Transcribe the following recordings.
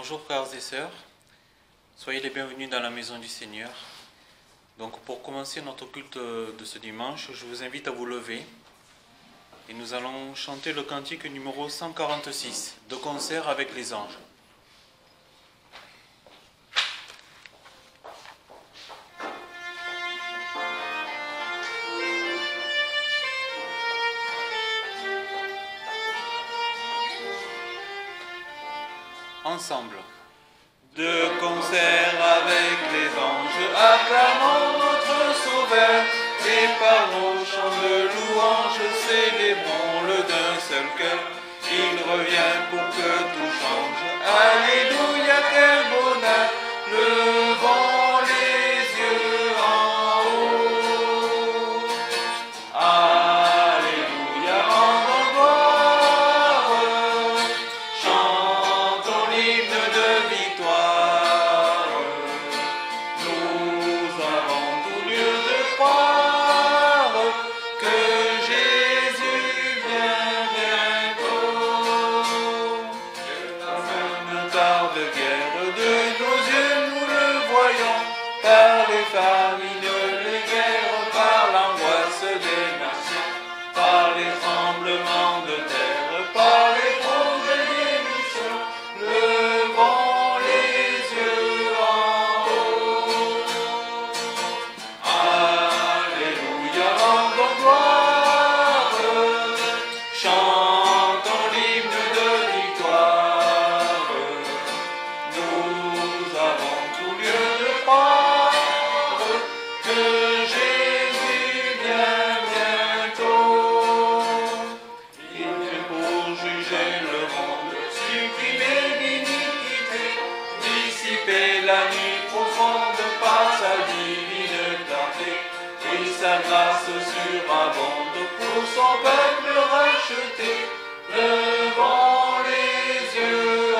Bonjour frères et sœurs, soyez les bienvenus dans la maison du Seigneur. Donc pour commencer notre culte de ce dimanche, je vous invite à vous lever et nous allons chanter le cantique numéro 146, de concert avec les anges. Ensemble. De concert avec les anges, acclamons notre Sauveur, et par nos chants de louange, célébrons-le d'un seul cœur. Il revient pour que tout change. Alléluia, quel bonheur, levons les yeux en haut. Alléluia, rendons gloire, chantons l'hymne de victoire. Nous avons tout lieu de croire que Jésus vient bientôt. La fin ne tarde guère, de nos yeux nous le voyons, par les famines, les guerres, par l'angoisse des nations, par les tremblements de terre, par les projets des missions. Levons les yeux en haut. Alléluia, rendons gloire, chantons l'hymne de victoire. Nous avons tout lieu de croire que Jésus vient bientôt. Il vient pour juger le monde, supprimer l'iniquité, dissiper la nuit profonde par sa divine clarté, et sa grâce surabonde pour son peuple racheté. Levons les yeux en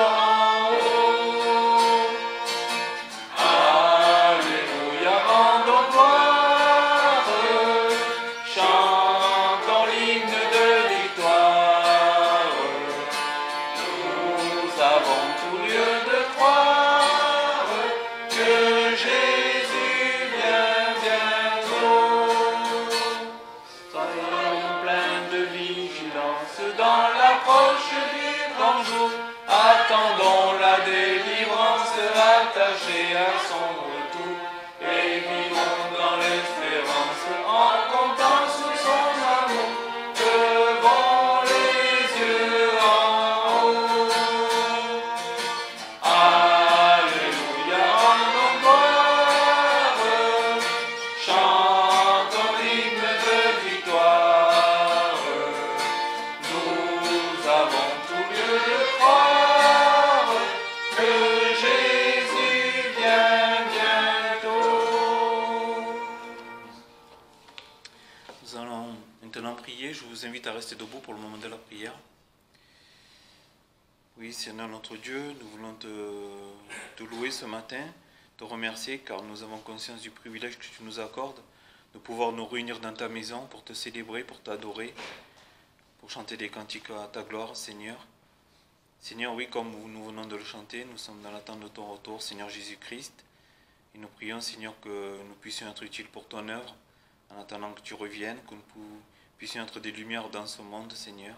haut. Alléluia, rendons gloire, chantons l'hymne de victoire. Nous avons tout lieu de croire que Jésus vient bientôt. Soyons pleins de vigilance dans l'approche du grand jour. Attendons la délivrance attachée à son retour, et vivons dans l'espérance en comptant sur son amour. Levons les yeux en haut. Alléluia, rendons gloire, chantons l'hymne de victoire. Nous avons tout lieu de croire que Jésus vient bientôt. Nous allons maintenant prier. Je vous invite à rester debout pour le moment de la prière. Oui, Seigneur notre Dieu, nous voulons te louer ce matin, te remercier car nous avons conscience du privilège que tu nous accordes de pouvoir nous réunir dans ta maison pour te célébrer, pour t'adorer, pour chanter des cantiques à ta gloire, Seigneur. Seigneur, oui, comme nous venons de le chanter, nous sommes dans l'attente de ton retour, Seigneur Jésus-Christ. Et nous prions, Seigneur, que nous puissions être utiles pour ton œuvre, en attendant que tu reviennes, que nous puissions être des lumières dans ce monde, Seigneur.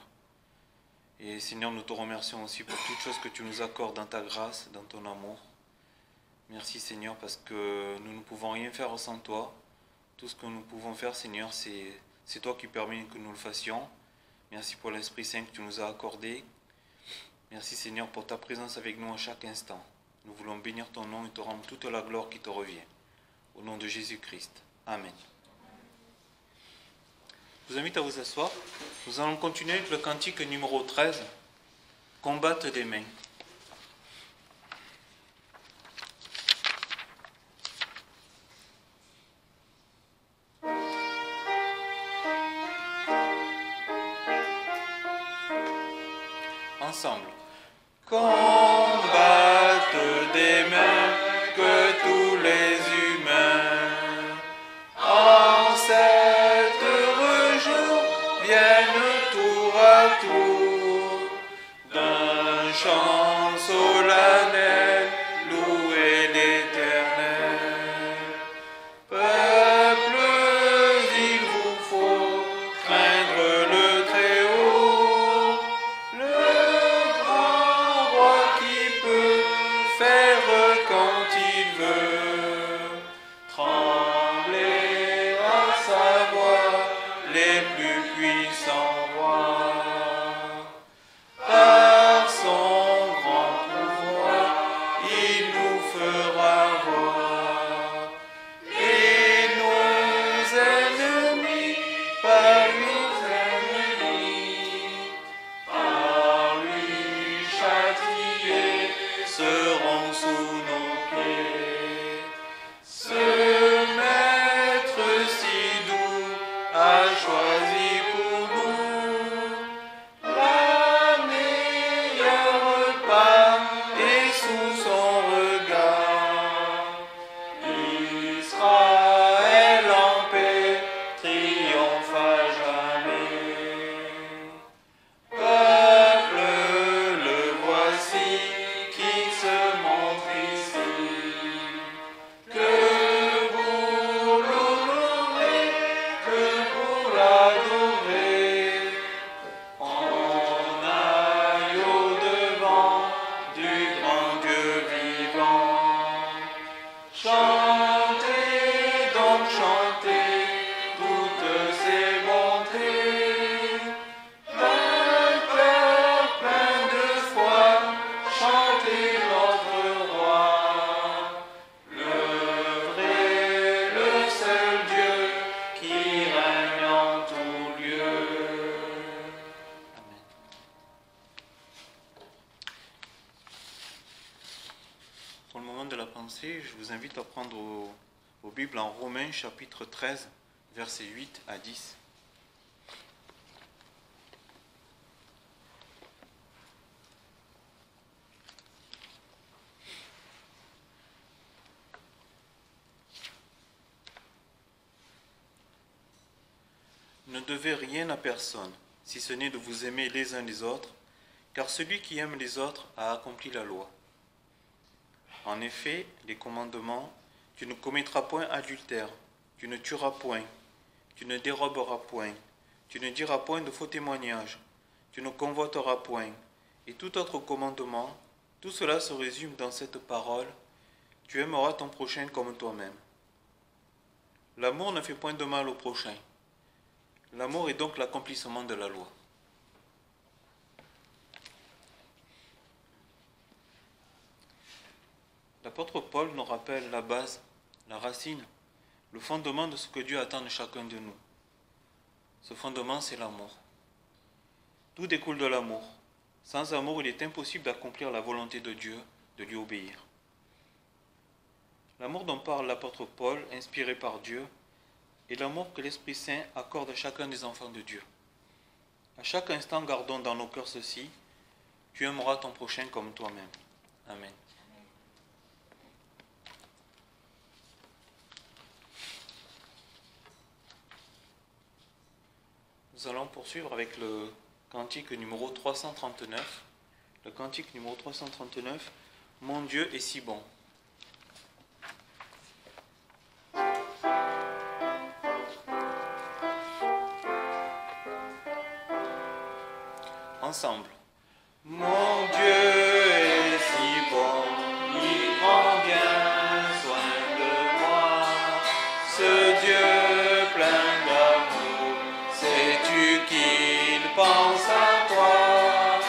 Et Seigneur, nous te remercions aussi pour toutes choses que tu nous accordes dans ta grâce, dans ton amour. Merci, Seigneur, parce que nous ne pouvons rien faire sans toi. Tout ce que nous pouvons faire, Seigneur, c'est toi qui permets que nous le fassions. Merci pour l'Esprit Saint que tu nous as accordé. Merci, Seigneur, pour ta présence avec nous à chaque instant. Nous voulons bénir ton nom et te rendre toute la gloire qui te revient. Au nom de Jésus-Christ. Amen. Je vous invite à vous asseoir. Nous allons continuer avec le cantique numéro 13, Combattre des mains. Ensemble. Combattre des mains que tous les humains en cet heureux jour viennent tour à tour d'un chant seront sous nos pieds. Ce maître si doux a choisi pour nous la meilleure part et sous son regard. Israël en paix triomphe à jamais. Peuple, le voici qui se montre ici. Que pour l'honorer, que pour l'adorer, on aille au-devant du grand Dieu vivant. Chantez donc, chantez toutes ses bontés. D'un cœur plein de foi, chantez notre roi. Le vrai, le seul Dieu qui règne en tout lieu. Amen. Pour le moment de la pensée, je vous invite à prendre vos Bibles en Romains chapitre 13, versets 8 à 10. Ne devez rien à personne, si ce n'est de vous aimer les uns les autres, car celui qui aime les autres a accompli la loi. En effet, les commandements, tu ne commettras point adultère, tu ne tueras point, tu ne déroberas point, tu ne diras point de faux témoignages, tu ne convoiteras point, et tout autre commandement, tout cela se résume dans cette parole, tu aimeras ton prochain comme toi-même. L'amour ne fait point de mal au prochain. L'amour est donc l'accomplissement de la loi. L'apôtre Paul nous rappelle la base, la racine, le fondement de ce que Dieu attend de chacun de nous. Ce fondement, c'est l'amour. Tout découle de l'amour. Sans amour, il est impossible d'accomplir la volonté de Dieu, de lui obéir. L'amour dont parle l'apôtre Paul, inspiré par Dieu, est l'amour que l'Esprit Saint accorde à chacun des enfants de Dieu. À chaque instant, gardons dans nos cœurs ceci, tu aimeras ton prochain comme toi-même. Amen. Nous allons poursuivre avec le cantique numéro 339. Le cantique numéro 339, Mon Dieu est si bon. Ensemble. Mon Dieu est si bon, il prend bien soin de moi. Ce Dieu plein d'amour, sais-tu qu'il pense à toi?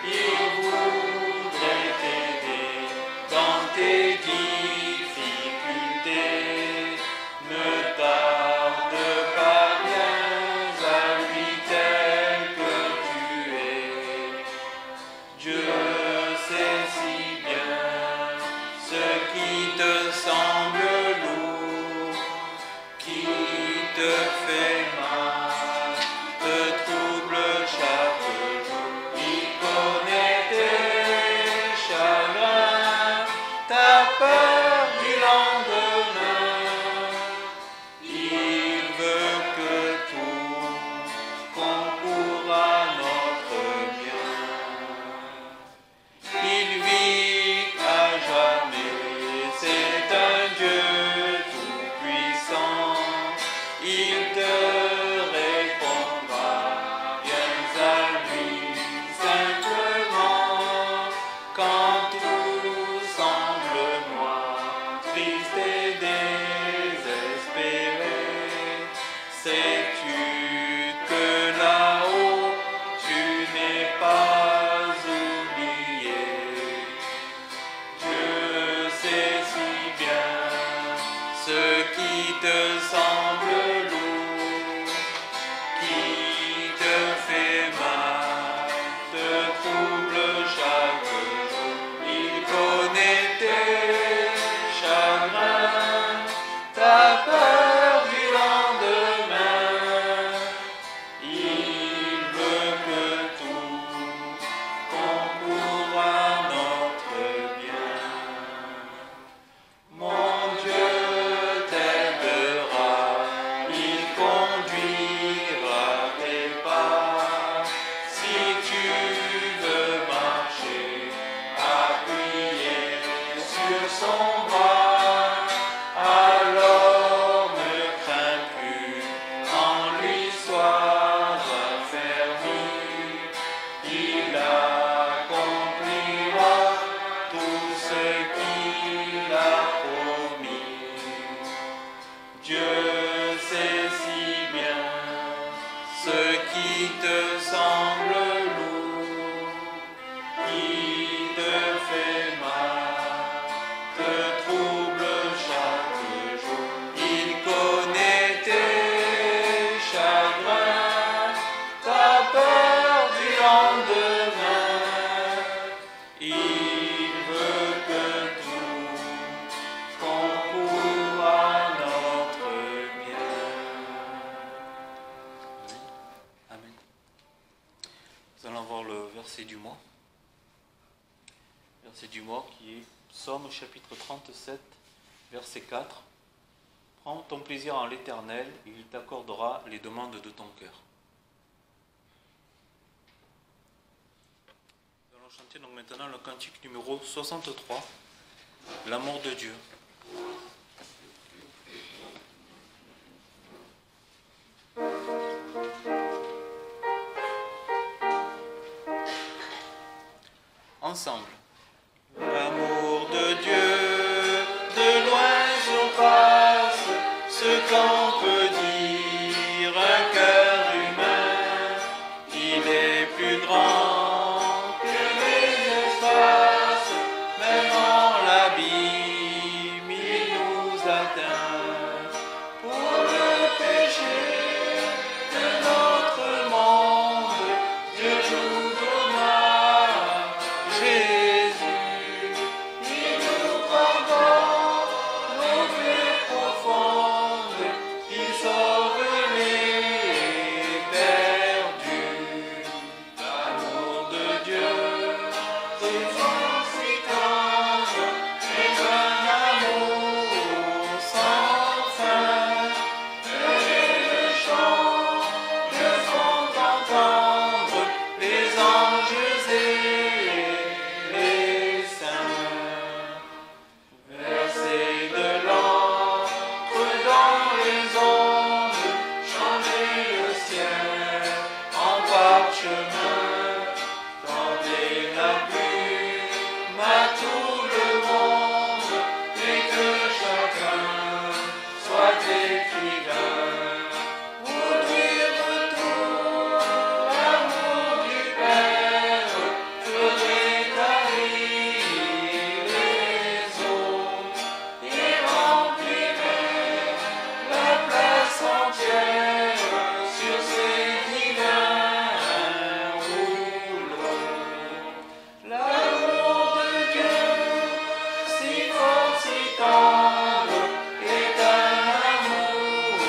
Il voudrait t'aider dans tes difficultés. Ne tarde pas, viens à lui tel que tu es. Dieu sait si bien ce qui te semble lourd, qui te fait mal, te trouble chaque jour. Il connaît tes chagrins, ta peur du lendemain. Il veut que tout concourt à notre bien. Il vit à jamais, c'est un Dieu tout-puissant. Il te répondra, viens à lui simplement. Quand tout semble noir, triste et désespéré, sais-tu que là-haut, tu n'es pas oublié? Dieu sait si bien ce qui te semble lourd, qui te fait mal, te trouble chaque jour. Il connaît tes chagrins, ta peur du lendemain. Il veut que tout concourt à notre bien. Mon Dieu t'aidera, il conduira tes pas. Si tu veux marcher, appuyé sur son bras, alors ne crains plus, en lui sois affermi. Il accomplira tout ce qu'il a promis. Dieu sait si bien ce qui te semble lourd, qui te fait mal, te trouble chaque jour. Il connaît tes chagrins, ta peur du lendemain. Il veut que tout concourt à notre bien. Amen. Nous allons voir le verset du mois. Verset du mois qui est Psaume chapitre 37, verset 4. Prends ton plaisir en l'Éternel et il t'accordera les demandes de ton cœur. Nous allons chanter donc maintenant le cantique numéro 63, l'amour de Dieu. Ensemble. L'amour de Dieu, de loin surpasse ce qu'on peut dire un cœur humain. Il est plus grand que les espaces, même en l'abîme il nous atteint. Pour le péché de notre monde, Dieu nous donna Jésus. Il nous pardonne nos vies profondes, il sauve les perdus. L'amour de Dieu, c'est si tendre, est un amour sans fin. Le chant le font entendre les anges et les saints. Verser de l'encre dans les ondes, changer le ciel en parchemin, tenter la plume à tout le monde, et que chacun soit écrivain. Ouvrir tout l'amour du Père, ferait tarir les eaux et remplirait la place entière sur ces divins rouleaux. L'amour de Dieu, si fort, si tendre, est un amour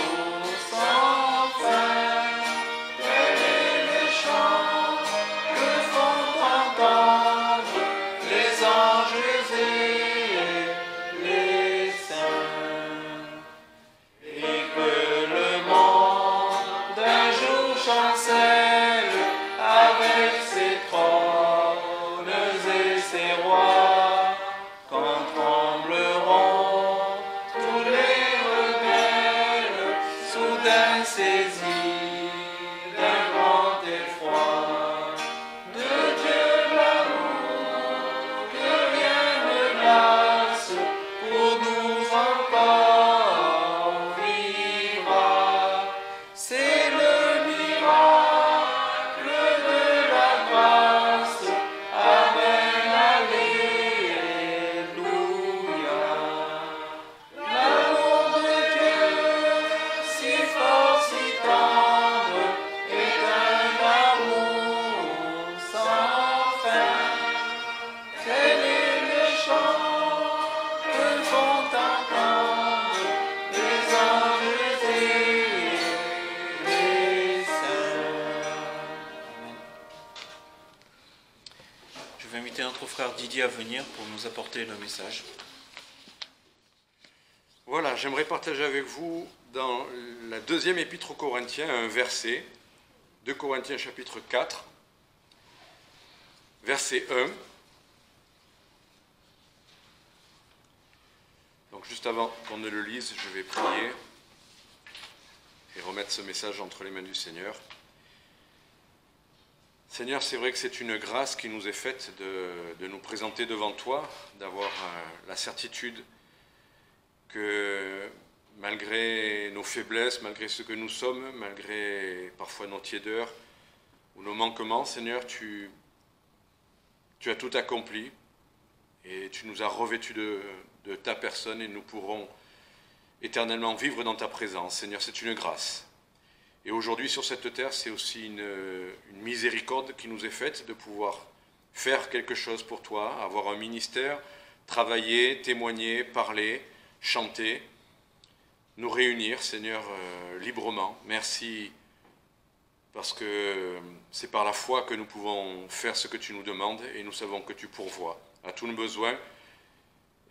sans fin. Tel est le chant que font entendre les anges et les saints. Et que le monde un jour chancelle avec ses trônes et ses rois, quand trembleront tous les rebelles, soudain saisis d'un grand effroi. De Dieu l'amour que rien ne lasse, pour nous encore vivra. C'est le miracle de la grâce. Amen, alléluia. L'amour de Dieu, si fort, si Didier à venir pour nous apporter le message. Voilà, j'aimerais partager avec vous dans la deuxième épître aux Corinthiens un verset, 2 Corinthiens chapitre 4, verset 1. Donc juste avant qu'on ne le lise, je vais prier et remettre ce message entre les mains du Seigneur. Seigneur, c'est vrai que c'est une grâce qui nous est faite de nous présenter devant toi, d'avoir la certitude que malgré nos faiblesses, malgré ce que nous sommes, malgré parfois nos tiédeurs ou nos manquements, Seigneur, tu as tout accompli et tu nous as revêtus de ta personne et nous pourrons éternellement vivre dans ta présence. Seigneur, c'est une grâce. Et aujourd'hui, sur cette terre, c'est aussi une miséricorde qui nous est faite de pouvoir faire quelque chose pour toi, avoir un ministère, travailler, témoigner, parler, chanter, nous réunir, Seigneur, librement. Merci, parce que c'est par la foi que nous pouvons faire ce que tu nous demandes et nous savons que tu pourvois à tous nos besoins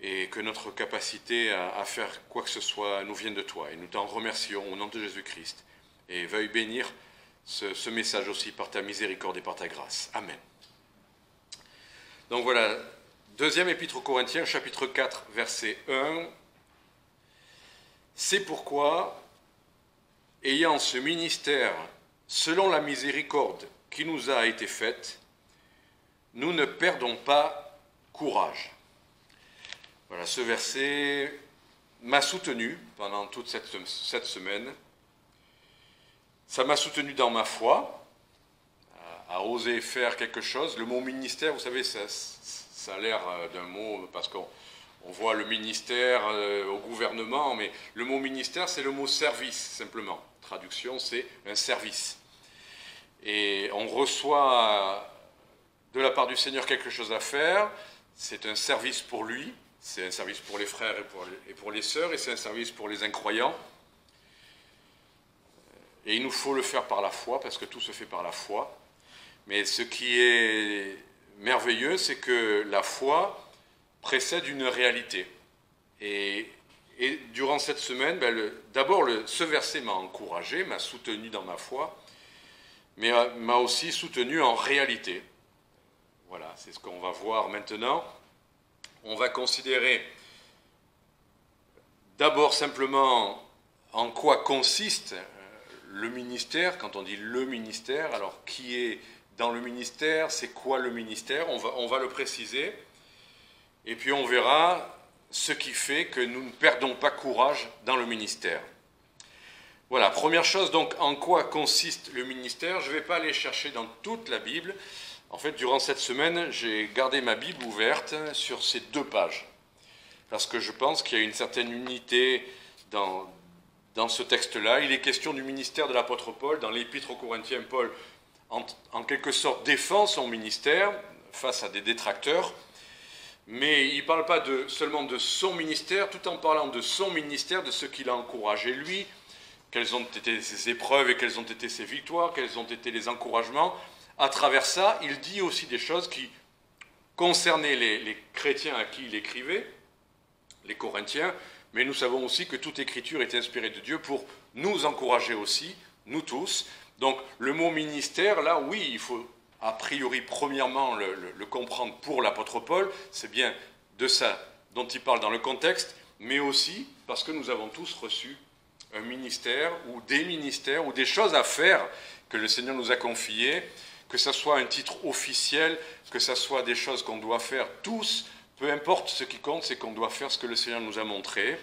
et que notre capacité à faire quoi que ce soit nous vienne de toi. Et nous t'en remercions au nom de Jésus-Christ. Et veuille bénir ce message aussi par ta miséricorde et par ta grâce. Amen. Donc voilà, deuxième épître aux Corinthiens, chapitre 4, verset 1. C'est pourquoi, ayant ce ministère selon la miséricorde qui nous a été faite, nous ne perdons pas courage. Voilà, ce verset m'a soutenu pendant toute cette semaine. Ça m'a soutenu dans ma foi, à oser faire quelque chose. Le mot ministère, vous savez, ça a l'air d'un mot, parce qu'on voit le ministère au gouvernement, mais le mot ministère, c'est le mot service, simplement. Traduction, c'est un service. Et on reçoit de la part du Seigneur quelque chose à faire. C'est un service pour lui, c'est un service pour les frères et pour les sœurs, et c'est un service pour les incroyants. Et il nous faut le faire par la foi, parce que tout se fait par la foi. Mais ce qui est merveilleux, c'est que la foi précède une réalité. Et durant cette semaine, d'abord, ce verset m'a encouragé, m'a soutenu dans ma foi, mais m'a aussi soutenu en réalité. Voilà, c'est ce qu'on va voir maintenant. On va considérer d'abord simplement en quoi consiste le ministère. Quand on dit le ministère, alors qui est dans le ministère, c'est quoi le ministère, on va le préciser. Et puis on verra ce qui fait que nous ne perdons pas courage dans le ministère. Voilà, première chose, donc, en quoi consiste le ministère? Je ne vais pas aller chercher dans toute la Bible. En fait, durant cette semaine, j'ai gardé ma Bible ouverte sur ces 2 pages. Parce que je pense qu'il y a une certaine unité dans ce texte-là. Il est question du ministère de l'apôtre Paul. Dans l'épître aux Corinthiens, Paul, en quelque sorte, défend son ministère face à des détracteurs. Mais il ne parle pas seulement de son ministère, tout en parlant de son ministère, de ce qu'il a encouragé lui, quelles ont été ses épreuves et quelles ont été ses victoires, quels ont été les encouragements. À travers ça, il dit aussi des choses qui concernaient les chrétiens à qui il écrivait, les Corinthiens, mais nous savons aussi que toute écriture est inspirée de Dieu pour nous encourager aussi, nous tous. Donc le mot ministère, là, oui, il faut a priori premièrement le comprendre pour l'apôtre Paul, c'est bien de ça dont il parle dans le contexte, mais aussi parce que nous avons tous reçu un ministère ou des choses à faire que le Seigneur nous a confiées, que ce soit un titre officiel, que ce soit des choses qu'on doit faire tous, peu importe, ce qui compte, c'est qu'on doit faire ce que le Seigneur nous a montré.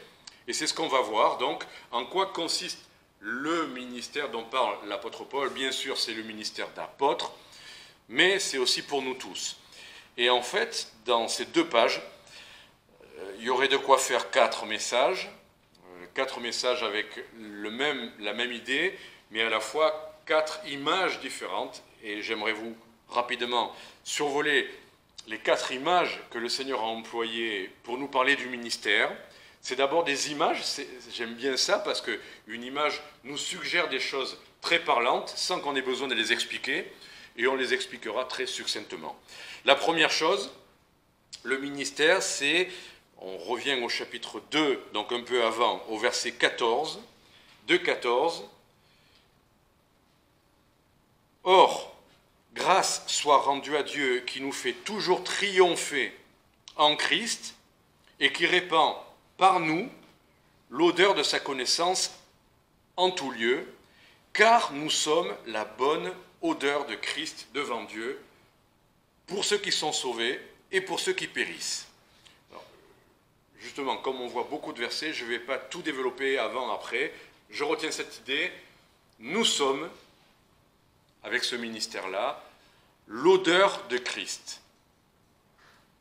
Et c'est ce qu'on va voir. Donc, en quoi consiste le ministère dont parle l'apôtre Paul? Bien sûr, c'est le ministère d'apôtre, mais c'est aussi pour nous tous. Et en fait, dans ces 2 pages, il y aurait de quoi faire 4 messages, 4 messages avec la même idée, mais à la fois 4 images différentes. Et j'aimerais vous rapidement survoler les 4 images que le Seigneur a employées pour nous parler du ministère. C'est d'abord des images, j'aime bien ça parce qu'une image nous suggère des choses très parlantes sans qu'on ait besoin de les expliquer, et on les expliquera très succinctement. La première chose, Le ministère, c'est, on revient au chapitre 2, donc un peu avant, au verset 14, 2,14. Or, grâce soit rendue à Dieu qui nous fait toujours triompher en Christ et qui répand par nous l'odeur de sa connaissance en tout lieu, car nous sommes la bonne odeur de Christ devant Dieu pour ceux qui sont sauvés et pour ceux qui périssent. Alors, justement, comme on voit beaucoup de versets, je ne vais pas tout développer avant, après. Je retiens cette idée. Nous sommes, avec ce ministère-là, l'odeur de Christ.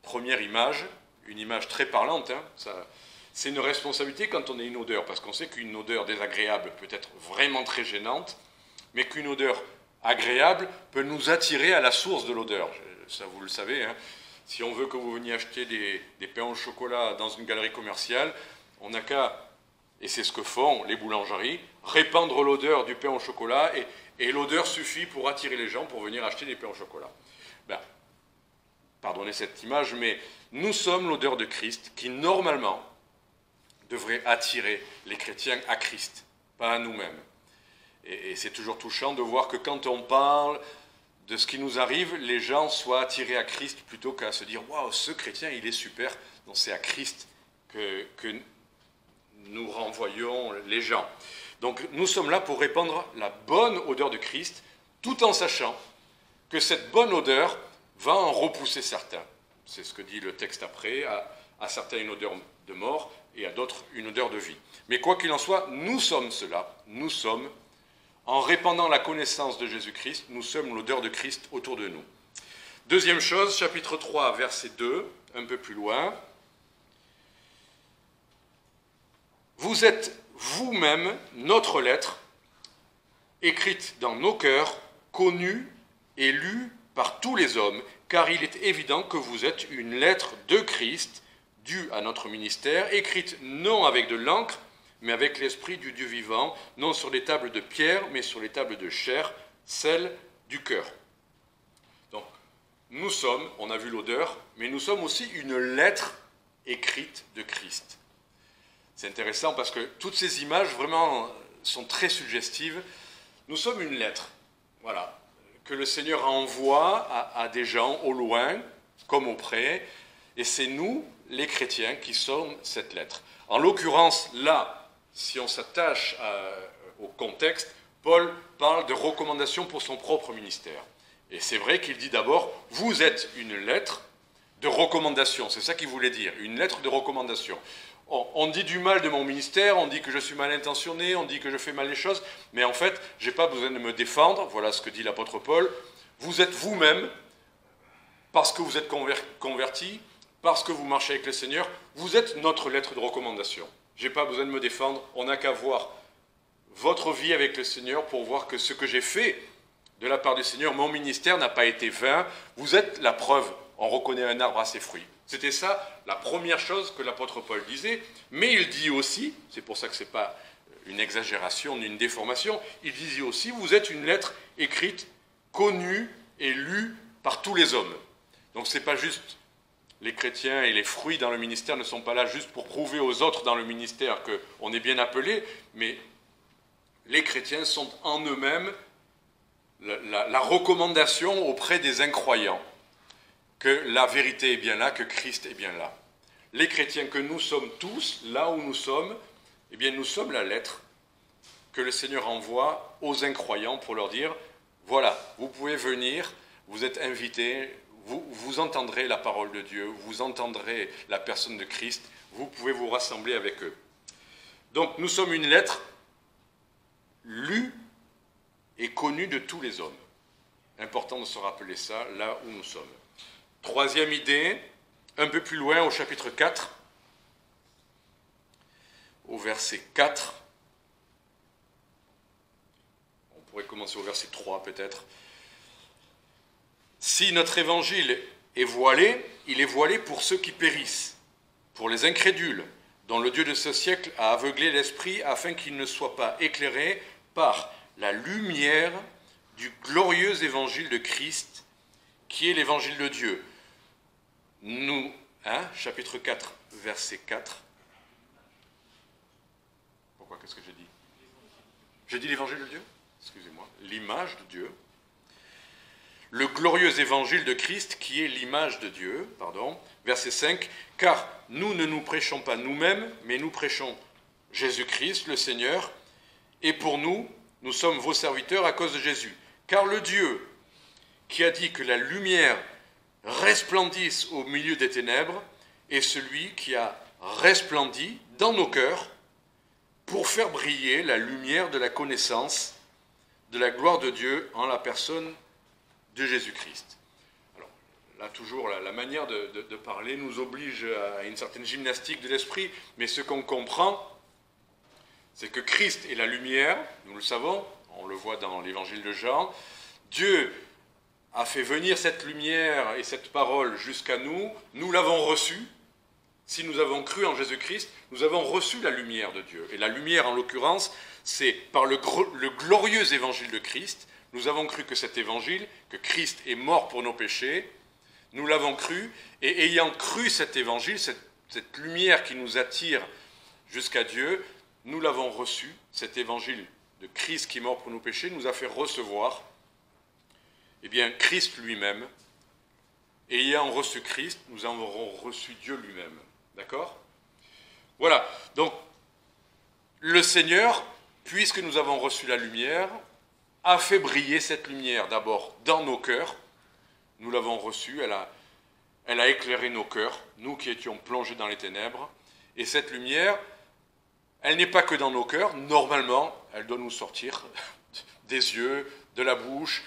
Première image, une image très parlante. C'est une responsabilité quand on est une odeur, parce qu'on sait qu'une odeur désagréable peut être vraiment très gênante, mais qu'une odeur agréable peut nous attirer à la source de l'odeur. Ça, vous le savez, hein. Si on veut que vous veniez acheter des pains au chocolat dans une galerie commerciale, on n'a qu'à, et c'est ce que font les boulangeries, répandre l'odeur du pain au chocolat, et l'odeur suffit pour attirer les gens pour venir acheter des pains au chocolat. Pardonnez cette image, mais nous sommes l'odeur de Christ qui, normalement, devrait attirer les chrétiens à Christ, pas à nous-mêmes. Et c'est toujours touchant de voir que quand on parle de ce qui nous arrive, les gens soient attirés à Christ plutôt qu'à se dire « Waouh, ce chrétien, il est super ». Non, c'est à Christ que nous renvoyons les gens. Donc nous sommes là pour répandre la bonne odeur de Christ, tout en sachant que cette bonne odeur va en repousser certains. C'est ce que dit le texte après, à certains une odeur de mort et à d'autres une odeur de vie. Mais quoi qu'il en soit, nous sommes cela, nous sommes, en répandant la connaissance de Jésus-Christ, nous sommes l'odeur de Christ autour de nous. Deuxième chose, chapitre 3, verset 2, un peu plus loin. Vous êtes vous-même notre lettre, écrite dans nos cœurs, connue et lue par tous les hommes, car il est évident que vous êtes une lettre de Christ, due à notre ministère, écrite non avec de l'encre, mais avec l'esprit du Dieu vivant, non sur les tables de pierre, mais sur les tables de chair, celles du cœur. Donc, nous sommes, on a vu l'odeur, mais nous sommes aussi une lettre écrite de Christ. C'est intéressant parce que toutes ces images vraiment sont très suggestives. Nous sommes une lettre, voilà, que le Seigneur envoie à des gens au loin, comme au près, et c'est nous, les chrétiens, qui sommes cette lettre. En l'occurrence, là, si on s'attache au contexte, Paul parle de recommandations pour son propre ministère. Et c'est vrai qu'il dit d'abord, vous êtes une lettre de recommandation. C'est ça qu'il voulait dire, une lettre de recommandation. On dit du mal de mon ministère, on dit que je suis mal intentionné, on dit que je fais mal les choses, mais en fait, je n'ai pas besoin de me défendre. Voilà ce que dit l'apôtre Paul. Vous êtes vous-même, parce que vous êtes convertis, parce que vous marchez avec le Seigneur, vous êtes notre lettre de recommandation. Je n'ai pas besoin de me défendre, on n'a qu'à voir votre vie avec le Seigneur pour voir que ce que j'ai fait de la part du Seigneur, mon ministère n'a pas été vain. Vous êtes la preuve, on reconnaît un arbre à ses fruits. C'était ça la première chose que l'apôtre Paul disait, mais il dit aussi, c'est pour ça que ce n'est pas une exagération ni une déformation, il disait aussi, vous êtes une lettre écrite, connue et lue par tous les hommes. Donc ce n'est pas juste les chrétiens et les fruits dans le ministère ne sont pas là juste pour prouver aux autres dans le ministère qu'on est bien appelé, mais les chrétiens sont en eux-mêmes la recommandation auprès des incroyants, que la vérité est bien là, que Christ est bien là. Les chrétiens que nous sommes tous, là où nous sommes, eh bien nous sommes la lettre que le Seigneur envoie aux incroyants pour leur dire, voilà, vous pouvez venir, vous êtes invités, vous entendrez la parole de Dieu, vous entendrez la personne de Christ, vous pouvez vous rassembler avec eux. Donc nous sommes une lettre lue et connue de tous les hommes. Important de se rappeler ça là où nous sommes. Troisième idée, un peu plus loin au chapitre 4, au verset 4. On pourrait commencer au verset 3 peut-être. Si notre évangile est voilé, il est voilé pour ceux qui périssent, pour les incrédules, dont le Dieu de ce siècle a aveuglé l'esprit afin qu'ils ne soient pas éclairés par la lumière du glorieux évangile de Christ, qui est l'évangile de Dieu. Nous chapitre 4, verset 4. Pourquoi, qu'est-ce que j'ai dit? J'ai dit l'évangile de Dieu? Excusez-moi. L'image de Dieu. Le glorieux évangile de Christ qui est l'image de Dieu, pardon. Verset 5. Car nous ne nous prêchons pas nous-mêmes, mais nous prêchons Jésus-Christ, le Seigneur, et pour nous, nous sommes vos serviteurs à cause de Jésus. Car le Dieu qui a dit que la lumière resplendisse au milieu des ténèbres est celui qui a resplendi dans nos cœurs pour faire briller la lumière de la connaissance de la gloire de Dieu en la personne de Jésus-Christ. Alors, là, toujours, la manière de parler nous oblige à une certaine gymnastique de l'esprit, mais ce qu'on comprend, c'est que Christ est la lumière, nous le savons, on le voit dans l'évangile de Jean. Dieu a fait venir cette lumière et cette parole jusqu'à nous, nous l'avons reçue. Si nous avons cru en Jésus-Christ, nous avons reçu la lumière de Dieu. Et la lumière, en l'occurrence, c'est par le glorieux évangile de Christ. Nous avons cru que cet évangile, que Christ est mort pour nos péchés, nous l'avons cru, et ayant cru cet évangile, cette lumière qui nous attire jusqu'à Dieu, nous l'avons reçu. Cet évangile de Christ qui est mort pour nos péchés nous a fait recevoir, eh bien, Christ lui-même. Et ayant reçu Christ, nous avons reçu Dieu lui-même. D'accord? Voilà. Donc, le Seigneur, puisque nous avons reçu la lumière, a fait briller cette lumière d'abord dans nos cœurs. Nous l'avons reçue, elle a éclairé nos cœurs, nous qui étions plongés dans les ténèbres. Et cette lumière, elle n'est pas que dans nos cœurs. Normalement, elle doit nous sortir des yeux, de la bouche,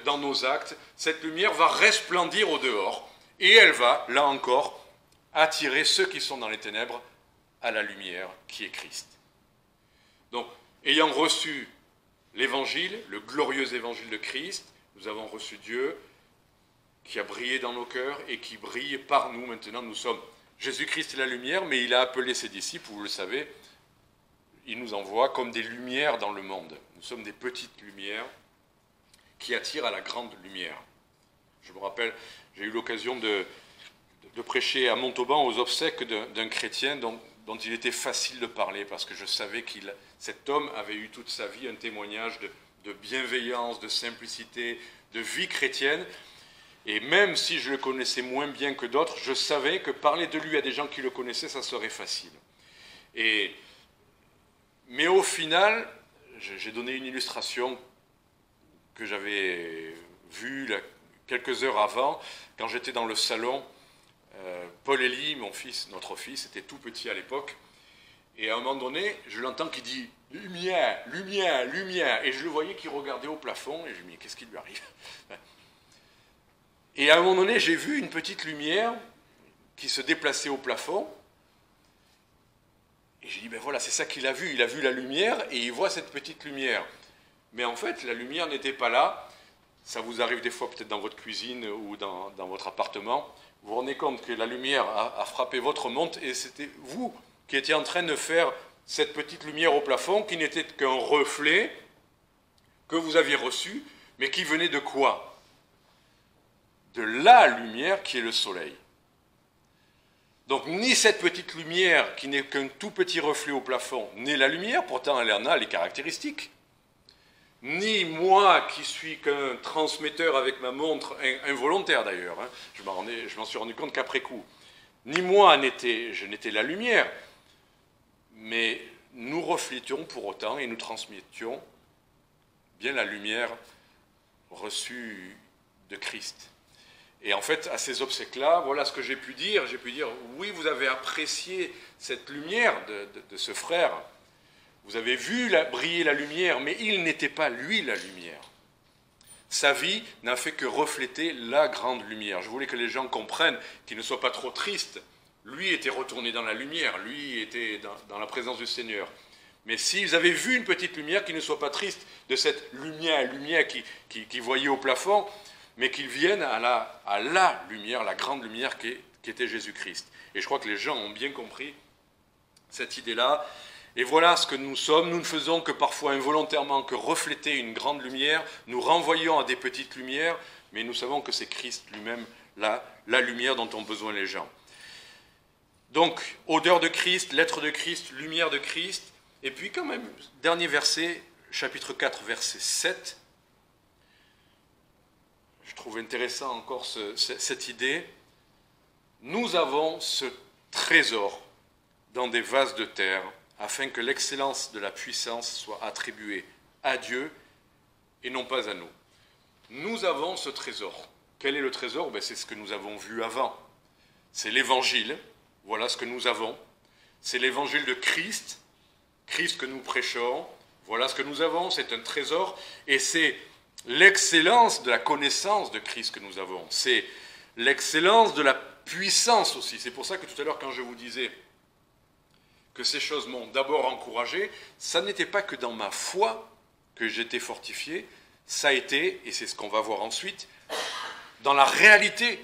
dans nos actes. Cette lumière va resplendir au dehors. Et elle va, là encore, attirer ceux qui sont dans les ténèbres à la lumière qui est Christ. Donc, ayant reçu l'évangile, le glorieux évangile de Christ, nous avons reçu Dieu qui a brillé dans nos cœurs et qui brille par nous. Maintenant, nous sommes Jésus-Christ est la lumière, mais il a appelé ses disciples, vous le savez, il nous envoie comme des lumières dans le monde. Nous sommes des petites lumières qui attirent à la grande lumière. Je me rappelle, j'ai eu l'occasion de prêcher à Montauban aux obsèques d'un chrétien dont il était facile de parler, parce que je savais cet homme avait eu toute sa vie un témoignage de bienveillance, de simplicité, de vie chrétienne. Et même si je le connaissais moins bien que d'autres, je savais que parler de lui à des gens qui le connaissaient, ça serait facile. Mais au final, j'ai donné une illustration que j'avais vue quelques heures avant, quand j'étais dans le salon. Paul Élie, mon fils, notre fils, était tout petit à l'époque, et à un moment donné, je l'entends qui dit « Lumière, lumière, lumière !» Et je le voyais qui regardait au plafond, et je me dis « Qu'est-ce qui lui arrive ?» Et à un moment donné, j'ai vu une petite lumière qui se déplaçait au plafond, et j'ai dit « Ben voilà, c'est ça qu'il a vu la lumière, et il voit cette petite lumière. » Mais en fait, la lumière n'était pas là. Ça vous arrive des fois peut-être dans votre cuisine ou dans votre appartement. Vous vous rendez compte que la lumière a frappé votre montre et c'était vous qui étiez en train de faire cette petite lumière au plafond qui n'était qu'un reflet que vous aviez reçu, mais qui venait de quoi? De la lumière qui est le soleil. Donc ni cette petite lumière qui n'est qu'un tout petit reflet au plafond n'est la lumière, pourtant elle en a les caractéristiques. Ni moi qui suis qu'un transmetteur avec ma montre, involontaire d'ailleurs, hein, je m'en suis rendu compte qu'après coup, ni moi je n'étais la lumière, mais nous reflétions pour autant et nous transmettions bien la lumière reçue de Christ. Et en fait, à ces obsèques-là, voilà ce que j'ai pu dire. J'ai pu dire, oui, vous avez apprécié cette lumière de ce frère. Vous avez vu briller la lumière, mais il n'était pas lui la lumière. Sa vie n'a fait que refléter la grande lumière. Je voulais que les gens comprennent, qu'ils ne soient pas trop tristes. Lui était retourné dans la lumière, lui était dans la présence du Seigneur. Mais s'ils avaient vu une petite lumière, qu'ils ne soient pas tristes de cette lumière qui voyait au plafond, mais qu'ils viennent à la lumière, la grande lumière qui était Jésus-Christ. Et je crois que les gens ont bien compris cette idée-là. Et voilà ce que nous sommes. Nous ne faisons que parfois involontairement que refléter une grande lumière. Nous renvoyons à des petites lumières, mais nous savons que c'est Christ lui-même la lumière dont ont besoin les gens. Donc, odeur de Christ, lettre de Christ, lumière de Christ. Et puis quand même, dernier verset, chapitre 4, verset 7. Je trouve intéressant encore cette idée. Nous avons ce trésor dans des vases de terre, afin que l'excellence de la puissance soit attribuée à Dieu et non pas à nous. Nous avons ce trésor. Quel est le trésor? C'est ce que nous avons vu avant. C'est l'évangile. Voilà ce que nous avons. C'est l'évangile de Christ, Christ que nous prêchons. Voilà ce que nous avons, c'est un trésor. Et c'est l'excellence de la connaissance de Christ que nous avons. C'est l'excellence de la puissance aussi. C'est pour ça que tout à l'heure, quand je vous disais que ces choses m'ont d'abord encouragé, ça n'était pas que dans ma foi que j'étais fortifié, ça a été, et c'est ce qu'on va voir ensuite, dans la réalité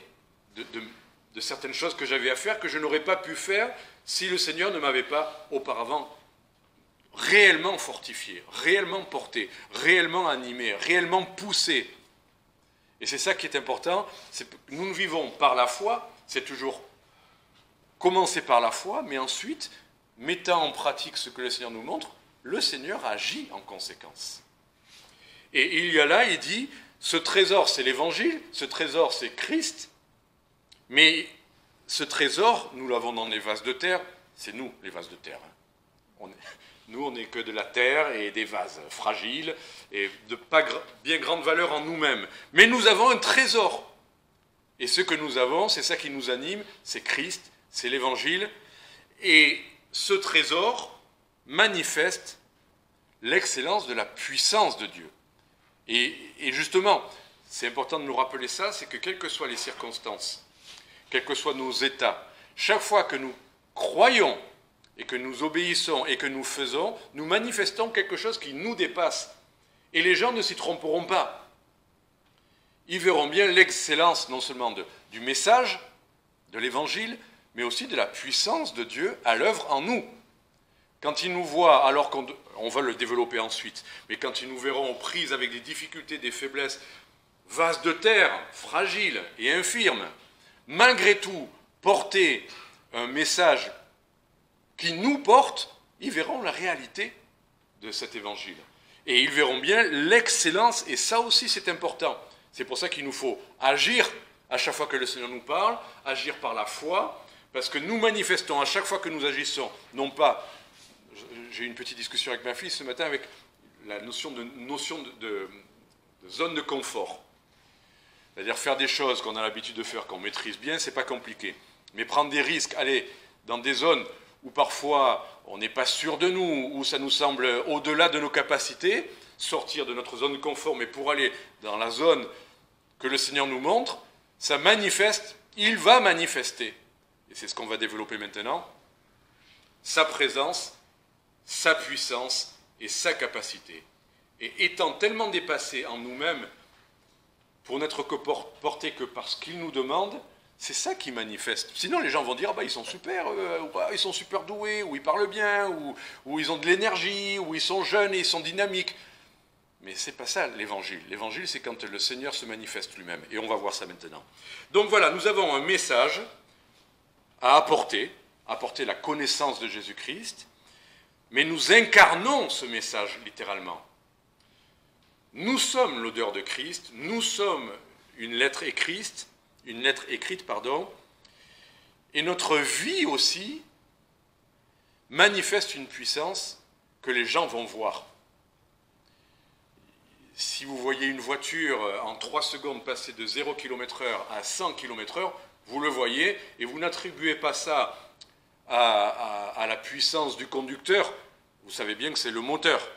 de certaines choses que j'avais à faire, que je n'aurais pas pu faire si le Seigneur ne m'avait pas auparavant réellement fortifié, réellement porté, réellement animé, réellement poussé. Et c'est ça qui est important, nous vivons par la foi, c'est toujours commencer par la foi, mais ensuite, mettant en pratique ce que le Seigneur nous montre, le Seigneur agit en conséquence. Et il y a là, il dit, ce trésor c'est l'évangile, ce trésor c'est Christ, mais ce trésor, nous l'avons dans les vases de terre, c'est nous les vases de terre. Nous, on n'est que de la terre et des vases fragiles et de pas bien grande valeur en nous-mêmes. Mais nous avons un trésor. Et ce que nous avons, c'est ça qui nous anime, c'est Christ, c'est l'évangile. Et ce trésor manifeste l'excellence de la puissance de Dieu. Et justement, c'est important de nous rappeler ça, c'est que quelles que soient les circonstances, quels que soient nos états, chaque fois que nous croyons et que nous obéissons et que nous faisons, nous manifestons quelque chose qui nous dépasse. Et les gens ne s'y tromperont pas. Ils verront bien l'excellence non seulement du message, de l'évangile, mais aussi de la puissance de Dieu à l'œuvre en nous. Quand ils nous voient, alors qu'on va le développer ensuite, mais quand ils nous verront aux prises avec des difficultés, des faiblesses, vases de terre, fragiles et infirmes, malgré tout, porter un message qui nous porte, ils verront la réalité de cet évangile. Et ils verront bien l'excellence, et ça aussi c'est important. C'est pour ça qu'il nous faut agir à chaque fois que le Seigneur nous parle, agir par la foi, parce que nous manifestons à chaque fois que nous agissons, non pas, j'ai eu une petite discussion avec ma fille ce matin avec la notion de zone de confort. C'est-à-dire faire des choses qu'on a l'habitude de faire, qu'on maîtrise bien, c'est pas compliqué. Mais prendre des risques, aller dans des zones où parfois on n'est pas sûr de nous, où ça nous semble au-delà de nos capacités, sortir de notre zone de confort, mais pour aller dans la zone que le Seigneur nous montre, ça manifeste, il va manifester, et c'est ce qu'on va développer maintenant, sa présence, sa puissance et sa capacité. Et étant tellement dépassés en nous-mêmes, pour n'être que portés que par ce qu'il nous demande, c'est ça qui manifeste. Sinon, les gens vont dire, ils sont super, ils sont super doués, ou ils parlent bien, ou ils ont de l'énergie, ou ils sont jeunes et ils sont dynamiques. Mais c'est pas ça l'évangile. L'évangile, c'est quand le Seigneur se manifeste lui-même. Et on va voir ça maintenant. Donc voilà, nous avons un message à apporter la connaissance de Jésus-Christ, mais nous incarnons ce message littéralement. Nous sommes l'odeur de Christ, nous sommes une lettre écrite, et notre vie aussi manifeste une puissance que les gens vont voir. Si vous voyez une voiture en 3 secondes passer de 0 km/h à 100 km/h, vous le voyez, et vous n'attribuez pas ça à la puissance du conducteur, vous savez bien que c'est le moteur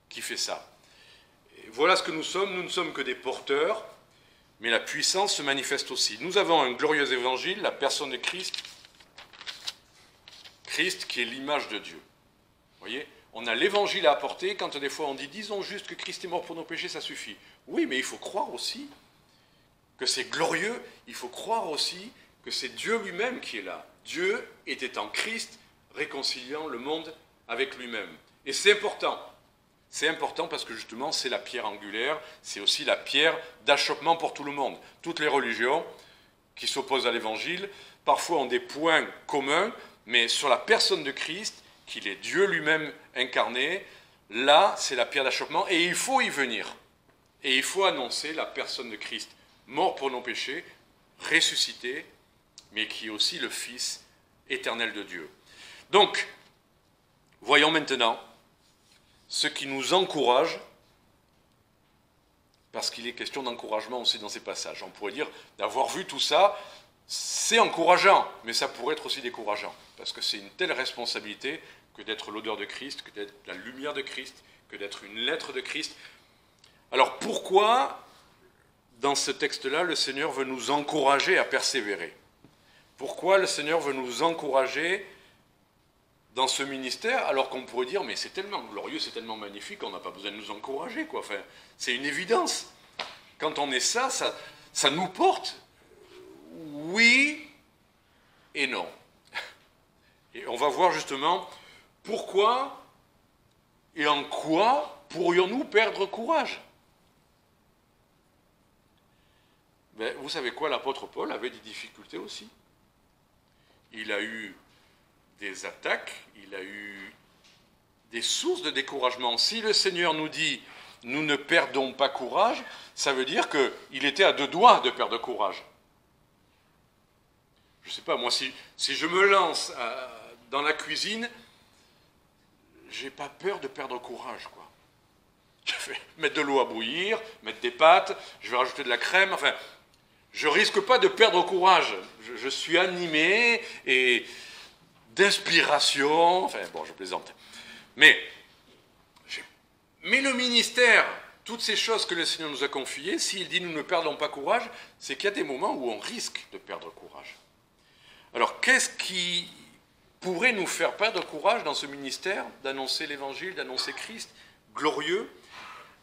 qui fait ça. Et voilà ce que nous ne sommes que des porteurs, mais la puissance se manifeste aussi. Nous avons un glorieux évangile, la personne de Christ, Christ qui est l'image de Dieu. Vous voyez, on a l'évangile à apporter, quand des fois on dit « disons juste que Christ est mort pour nos péchés, ça suffit ». Oui, mais il faut croire aussi que c'est glorieux, il faut croire aussi que c'est Dieu lui-même qui est là. Dieu était en Christ, réconciliant le monde avec lui-même. Et c'est important. C'est important parce que justement, c'est la pierre angulaire, c'est aussi la pierre d'achoppement pour tout le monde. Toutes les religions qui s'opposent à l'évangile parfois ont des points communs, mais sur la personne de Christ, qu'il est Dieu lui-même incarné, là, c'est la pierre d'achoppement, et il faut y venir. Et il faut annoncer la personne de Christ, mort pour nos péchés, ressuscité, mais qui est aussi le Fils éternel de Dieu. Donc, voyons maintenant ce qui nous encourage, parce qu'il est question d'encouragement aussi dans ces passages. On pourrait dire, d'avoir vu tout ça, c'est encourageant, mais ça pourrait être aussi décourageant, parce que c'est une telle responsabilité que d'être l'odeur de Christ, que d'être la lumière de Christ, que d'être une lettre de Christ. Alors pourquoi, dans ce texte-là, le Seigneur veut nous encourager à persévérer? Pourquoi le Seigneur veut nous encourager dans ce ministère, alors qu'on pourrait dire, mais c'est tellement glorieux, c'est tellement magnifique, on n'a pas besoin de nous encourager, quoi. Enfin, c'est une évidence. Quand on est ça nous porte, oui et non. Et on va voir justement pourquoi et en quoi pourrions-nous perdre courage. Ben, vous savez quoi, l'apôtre Paul avait des difficultés aussi. Il a eu des attaques, il a eu des sources de découragement. Si le Seigneur nous dit « nous ne perdons pas courage », ça veut dire qu'il était à 2 doigts de perdre courage. Je ne sais pas, moi, si je me lance dans la cuisine, j'ai pas peur de perdre courage, quoi. Je vais mettre de l'eau à bouillir, mettre des pâtes, je vais rajouter de la crème, enfin, je risque pas de perdre courage. Je suis animé et d'inspiration, enfin, bon, je plaisante. Mais le ministère, toutes ces choses que le Seigneur nous a confiées, s'il dit « nous ne perdons pas courage », c'est qu'il y a des moments où on risque de perdre courage. Alors, qu'est-ce qui pourrait nous faire perdre courage dans ce ministère d'annoncer l'Évangile, d'annoncer Christ glorieux?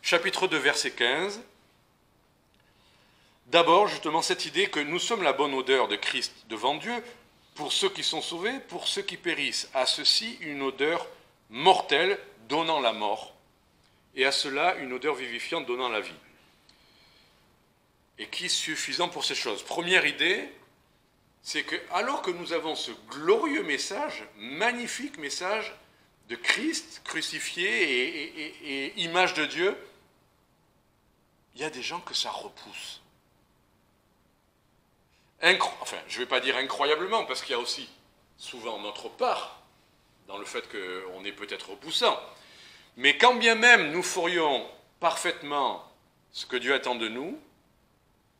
Chapitre 2, verset 15. D'abord, justement, cette idée que nous sommes la bonne odeur de Christ devant Dieu, pour ceux qui sont sauvés, pour ceux qui périssent. À ceci, une odeur mortelle donnant la mort, et à cela, une odeur vivifiante donnant la vie. Et qui est suffisant pour ces choses? Première idée, c'est que alors que nous avons ce glorieux message, magnifique message de Christ crucifié et image de Dieu, il y a des gens que ça repousse. Enfin, je ne vais pas dire incroyablement, parce qu'il y a aussi souvent notre part dans le fait qu'on est peut-être repoussant. Mais quand bien même nous ferions parfaitement ce que Dieu attend de nous,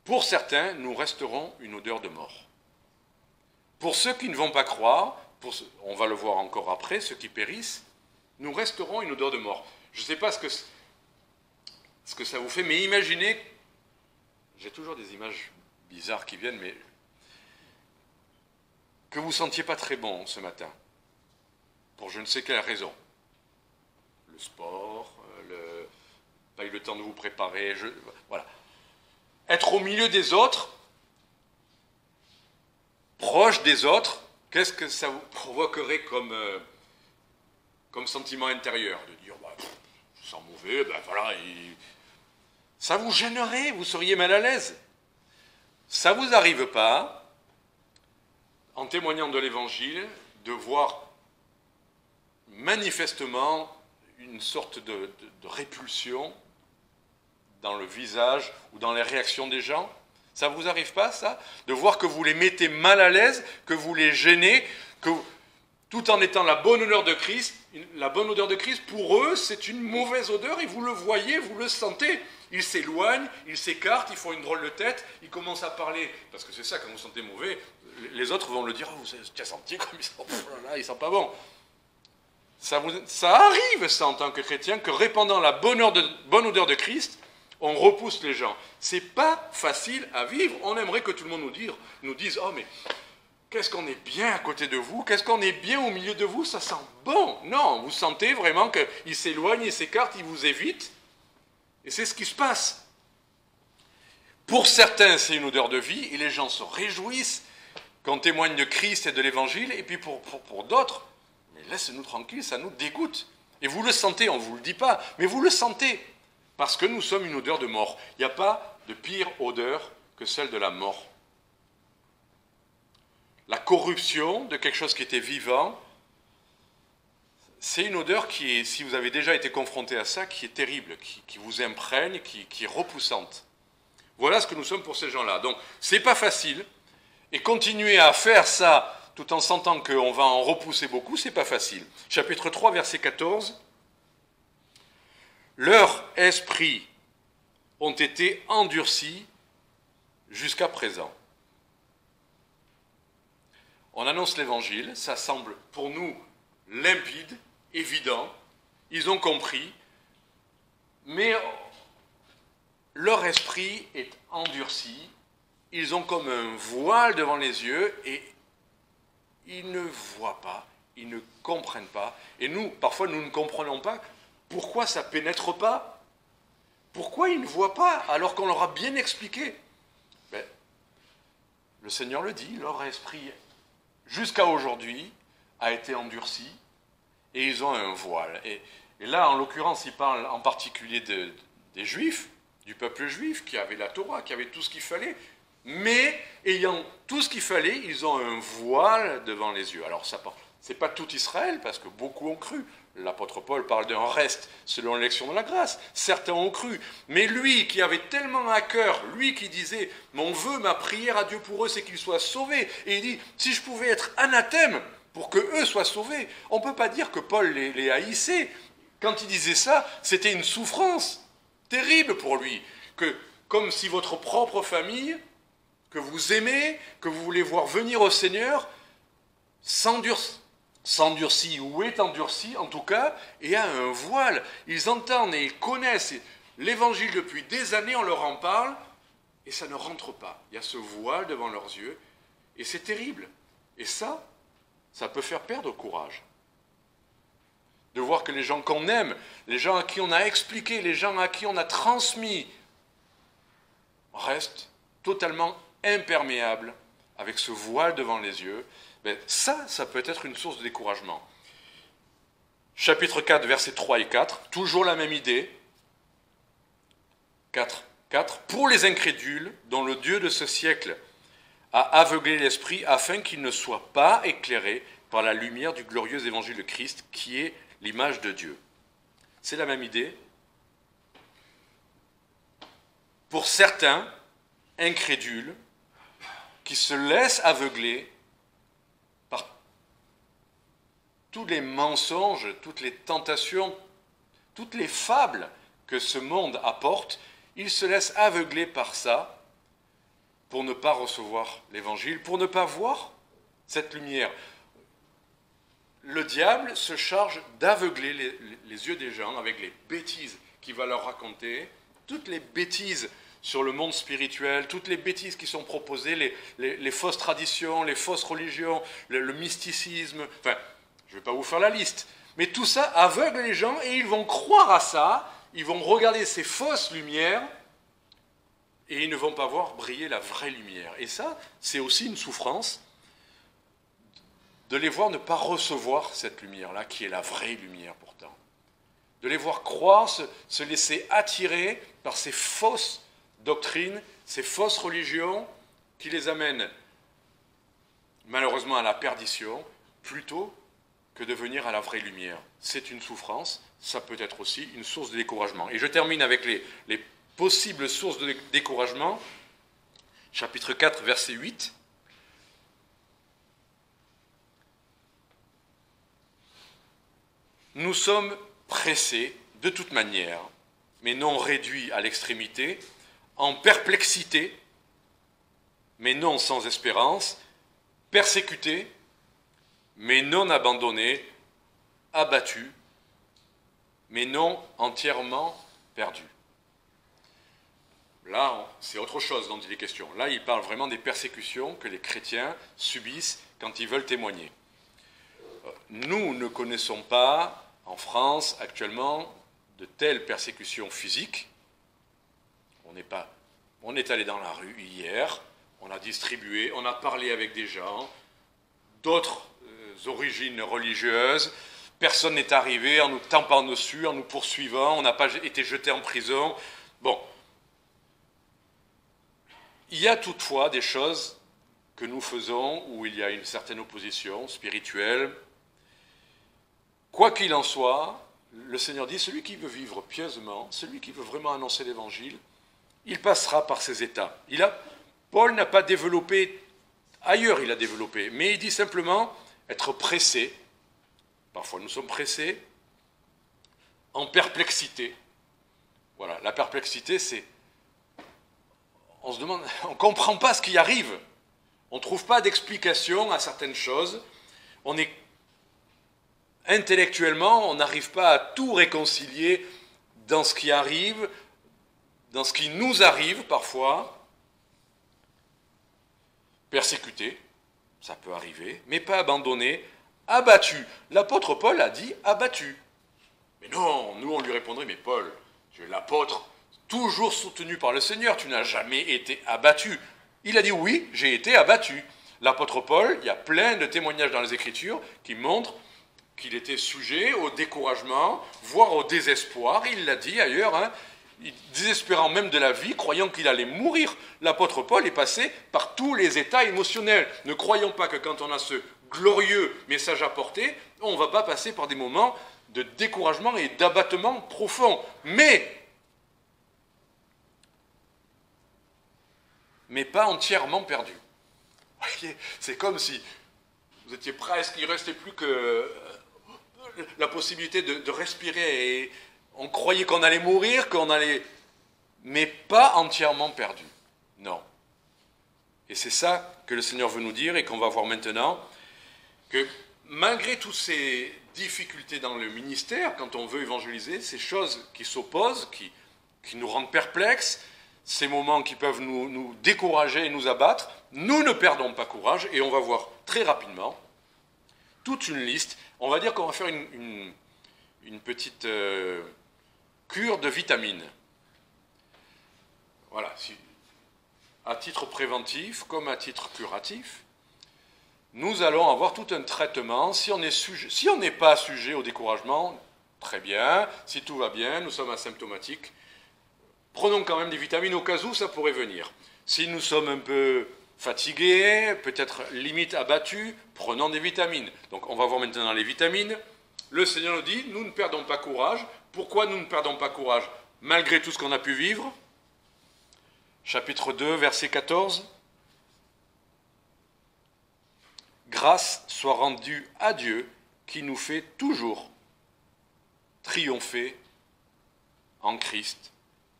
pour certains, nous resterons une odeur de mort. Pour ceux qui ne vont pas croire, on va le voir encore après, ceux qui périssent, nous resterons une odeur de mort. Je ne sais pas ce que ça vous fait, mais imaginez, j'ai toujours des images bizarres qui viennent, mais que vous ne sentiez pas très bon ce matin, pour je ne sais quelle raison. Le sport, pas eu le temps de vous préparer, voilà. Être au milieu des autres, proche des autres, qu'est-ce que ça vous provoquerait comme sentiment intérieur? De dire, bah, je sens mauvais, ben voilà, ça vous gênerait, vous seriez mal à l'aise. Ça ne vous arrive pas, en témoignant de l'Évangile, de voir manifestement une sorte de répulsion dans le visage ou dans les réactions des gens? Ça ne vous arrive pas, ça? De voir que vous les mettez mal à l'aise, que vous les gênez, tout en étant la bonne odeur de Christ, pour eux, c'est une mauvaise odeur, et vous le voyez, vous le sentez. Ils s'éloignent, ils s'écartent, ils font une drôle de tête, ils commencent à parler, parce que c'est ça, quand vous sentez mauvais, les autres vont le dire, oh, tu as senti comme ils sont, ils sont pas bons. Ça arrive, ça, en tant que chrétien, que répandant la bonne odeur de Christ, on repousse les gens. C'est pas facile à vivre. On aimerait que tout le monde nous dise, oh mais qu'est-ce qu'on est bien à côté de vous, qu'est-ce qu'on est bien au milieu de vous, ça sent bon. Non, vous sentez vraiment qu'ils s'éloignent, ils s'écartent, ils vous évitent. Et c'est ce qui se passe. Pour certains, c'est une odeur de vie, et les gens se réjouissent qu'on témoigne de Christ et de l'Évangile, et puis pour d'autres, mais laissez-nous tranquilles, ça nous dégoûte. Et vous le sentez, on ne vous le dit pas, mais vous le sentez, parce que nous sommes une odeur de mort. Il n'y a pas de pire odeur que celle de la mort. la corruption de quelque chose qui était vivant. C'est une odeur qui est, si vous avez déjà été confronté à ça, qui est terrible, qui vous imprègne, qui est repoussante. Voilà ce que nous sommes pour ces gens-là. Donc, c'est pas facile. Et continuer à faire ça tout en sentant qu'on va en repousser beaucoup, c'est pas facile. Chapitre 3, verset 14. Leurs esprits ont été endurcis jusqu'à présent. On annonce l'évangile, ça semble pour nous limpide, évident, ils ont compris, mais leur esprit est endurci, ils ont comme un voile devant les yeux et ils ne voient pas, ils ne comprennent pas. Et nous, parfois, nous ne comprenons pas pourquoi ça ne pénètre pas. Pourquoi ils ne voient pas alors qu'on leur a bien expliqué? Le Seigneur le dit, leur esprit, jusqu'à aujourd'hui, a été endurci et ils ont un voile. Et là, en l'occurrence, il parle en particulier des Juifs, du peuple juif, qui avait la Torah, qui avait tout ce qu'il fallait, mais ayant tout ce qu'il fallait, ils ont un voile devant les yeux. Alors, ce n'est pas tout Israël, parce que beaucoup ont cru. L'apôtre Paul parle d'un reste selon l'élection de la grâce. Certains ont cru. Mais lui qui avait tellement à cœur, lui qui disait « Mon vœu, ma prière à Dieu pour eux, c'est qu'ils soient sauvés. » Et il dit « Si je pouvais être anathème pour que eux soient sauvés. » On ne peut pas dire que Paul les haïssait. Quand il disait ça, c'était une souffrance terrible pour lui. Comme si votre propre famille, que vous aimez, que vous voulez voir venir au Seigneur, s'endurcit ou est endurci en tout cas, et a un voile. Ils entendent et ils connaissent l'évangile depuis des années, on leur en parle, et ça ne rentre pas. Il y a ce voile devant leurs yeux, et c'est terrible. Et ça peut faire perdre courage. De voir que les gens qu'on aime, les gens à qui on a expliqué, les gens à qui on a transmis, restent totalement imperméables, avec ce voile devant les yeux. Ben ça peut être une source de découragement. Chapitre 4, versets 3 et 4, toujours la même idée. 4. Pour les incrédules, dont le Dieu de ce siècle a aveuglé l'esprit, afin qu'ils ne soient pas éclairés par la lumière du glorieux évangile de Christ, qui est l'image de Dieu. C'est la même idée. Pour certains incrédules, qui se laissent aveugler par tous les mensonges, toutes les tentations, toutes les fables que ce monde apporte, ils se laissent aveugler par ça pour ne pas recevoir l'évangile, pour ne pas voir cette lumière. Le diable se charge d'aveugler les yeux des gens avec les bêtises qu'il va leur raconter, toutes les bêtises sur le monde spirituel, toutes les bêtises qui sont proposées, les fausses traditions, les fausses religions, le mysticisme, enfin, je ne vais pas vous faire la liste, mais tout ça aveugle les gens et ils vont croire à ça, ils vont regarder ces fausses lumières et ils ne vont pas voir briller la vraie lumière. Et ça, c'est aussi une souffrance de les voir ne pas recevoir cette lumière-là, qui est la vraie lumière pourtant. De les voir croire, se laisser attirer par ces fausses doctrines, ces fausses religions qui les amènent malheureusement à la perdition, plutôt que de venir à la vraie lumière. C'est une souffrance, ça peut être aussi une source de découragement. Et je termine avec les possibles sources de découragement. Chapitre 4, verset 8. Nous sommes pressés de toute manière, mais non réduits à l'extrémité, en perplexité, mais non sans espérance, persécutés, mais non abandonnés, abattus, mais non entièrement perdus. Là, c'est autre chose dont il est question. Là, il parle vraiment des persécutions que les chrétiens subissent quand ils veulent témoigner. Nous ne connaissons pas, en France, actuellement, de telles persécutions physiques. On est allé dans la rue hier, on a distribué, on a parlé avec des gens, d'autres origines religieuses. Personne n'est arrivé en nous tampant dessus, en nous poursuivant, on n'a pas été jeté en prison. Bon. Il y a toutefois des choses que nous faisons où il y a une certaine opposition spirituelle. Quoi qu'il en soit, le Seigneur dit, celui qui veut vivre pieusement, celui qui veut vraiment annoncer l'Évangile, il passera par ces états. Paul n'a pas développé, ailleurs il a développé, mais il dit simplement être pressé, parfois nous sommes pressés, en perplexité. Voilà, la perplexité c'est, on se demande, on ne comprend pas ce qui arrive, on ne trouve pas d'explication à certaines choses, on est intellectuellement, on n'arrive pas à tout réconcilier dans ce qui arrive, dans ce qui nous arrive parfois. Persécuté, ça peut arriver, mais pas abandonné, abattu. L'apôtre Paul a dit abattu. Mais non, nous on lui répondrait, mais Paul, tu es l'apôtre, toujours soutenu par le Seigneur, tu n'as jamais été abattu. Il a dit oui, j'ai été abattu. L'apôtre Paul, il y a plein de témoignages dans les Écritures qui montrent qu'il était sujet au découragement, voire au désespoir. Il l'a dit ailleurs, hein, désespérant même de la vie, croyant qu'il allait mourir. L'apôtre Paul est passé par tous les états émotionnels. Ne croyons pas que quand on a ce glorieux message à porter, on ne va pas passer par des moments de découragement et d'abattement profond. Mais pas entièrement perdu. C'est comme si vous étiez presque, il ne restait plus que la possibilité de respirer et on croyait qu'on allait mourir, mais pas entièrement perdu. Non. Et c'est ça que le Seigneur veut nous dire et qu'on va voir maintenant, que malgré toutes ces difficultés dans le ministère, quand on veut évangéliser, ces choses qui s'opposent, qui nous rendent perplexes, ces moments qui peuvent nous décourager et nous abattre, nous ne perdons pas courage et on va voir très rapidement toute une liste. On va dire qu'on va faire une petite cure de vitamines. Voilà, à titre préventif comme à titre curatif, nous allons avoir tout un traitement. Si on n'est pas sujet au découragement, très bien. Si tout va bien, nous sommes asymptomatiques. Prenons quand même des vitamines au cas où ça pourrait venir. Si nous sommes un peu fatigués, peut-être limite abattus, prenons des vitamines. Donc on va voir maintenant les vitamines. Le Seigneur nous dit, nous ne perdons pas courage. Pourquoi nous ne perdons pas courage malgré tout ce qu'on a pu vivre? Chapitre 2, verset 14. Grâce soit rendue à Dieu qui nous fait toujours triompher en Christ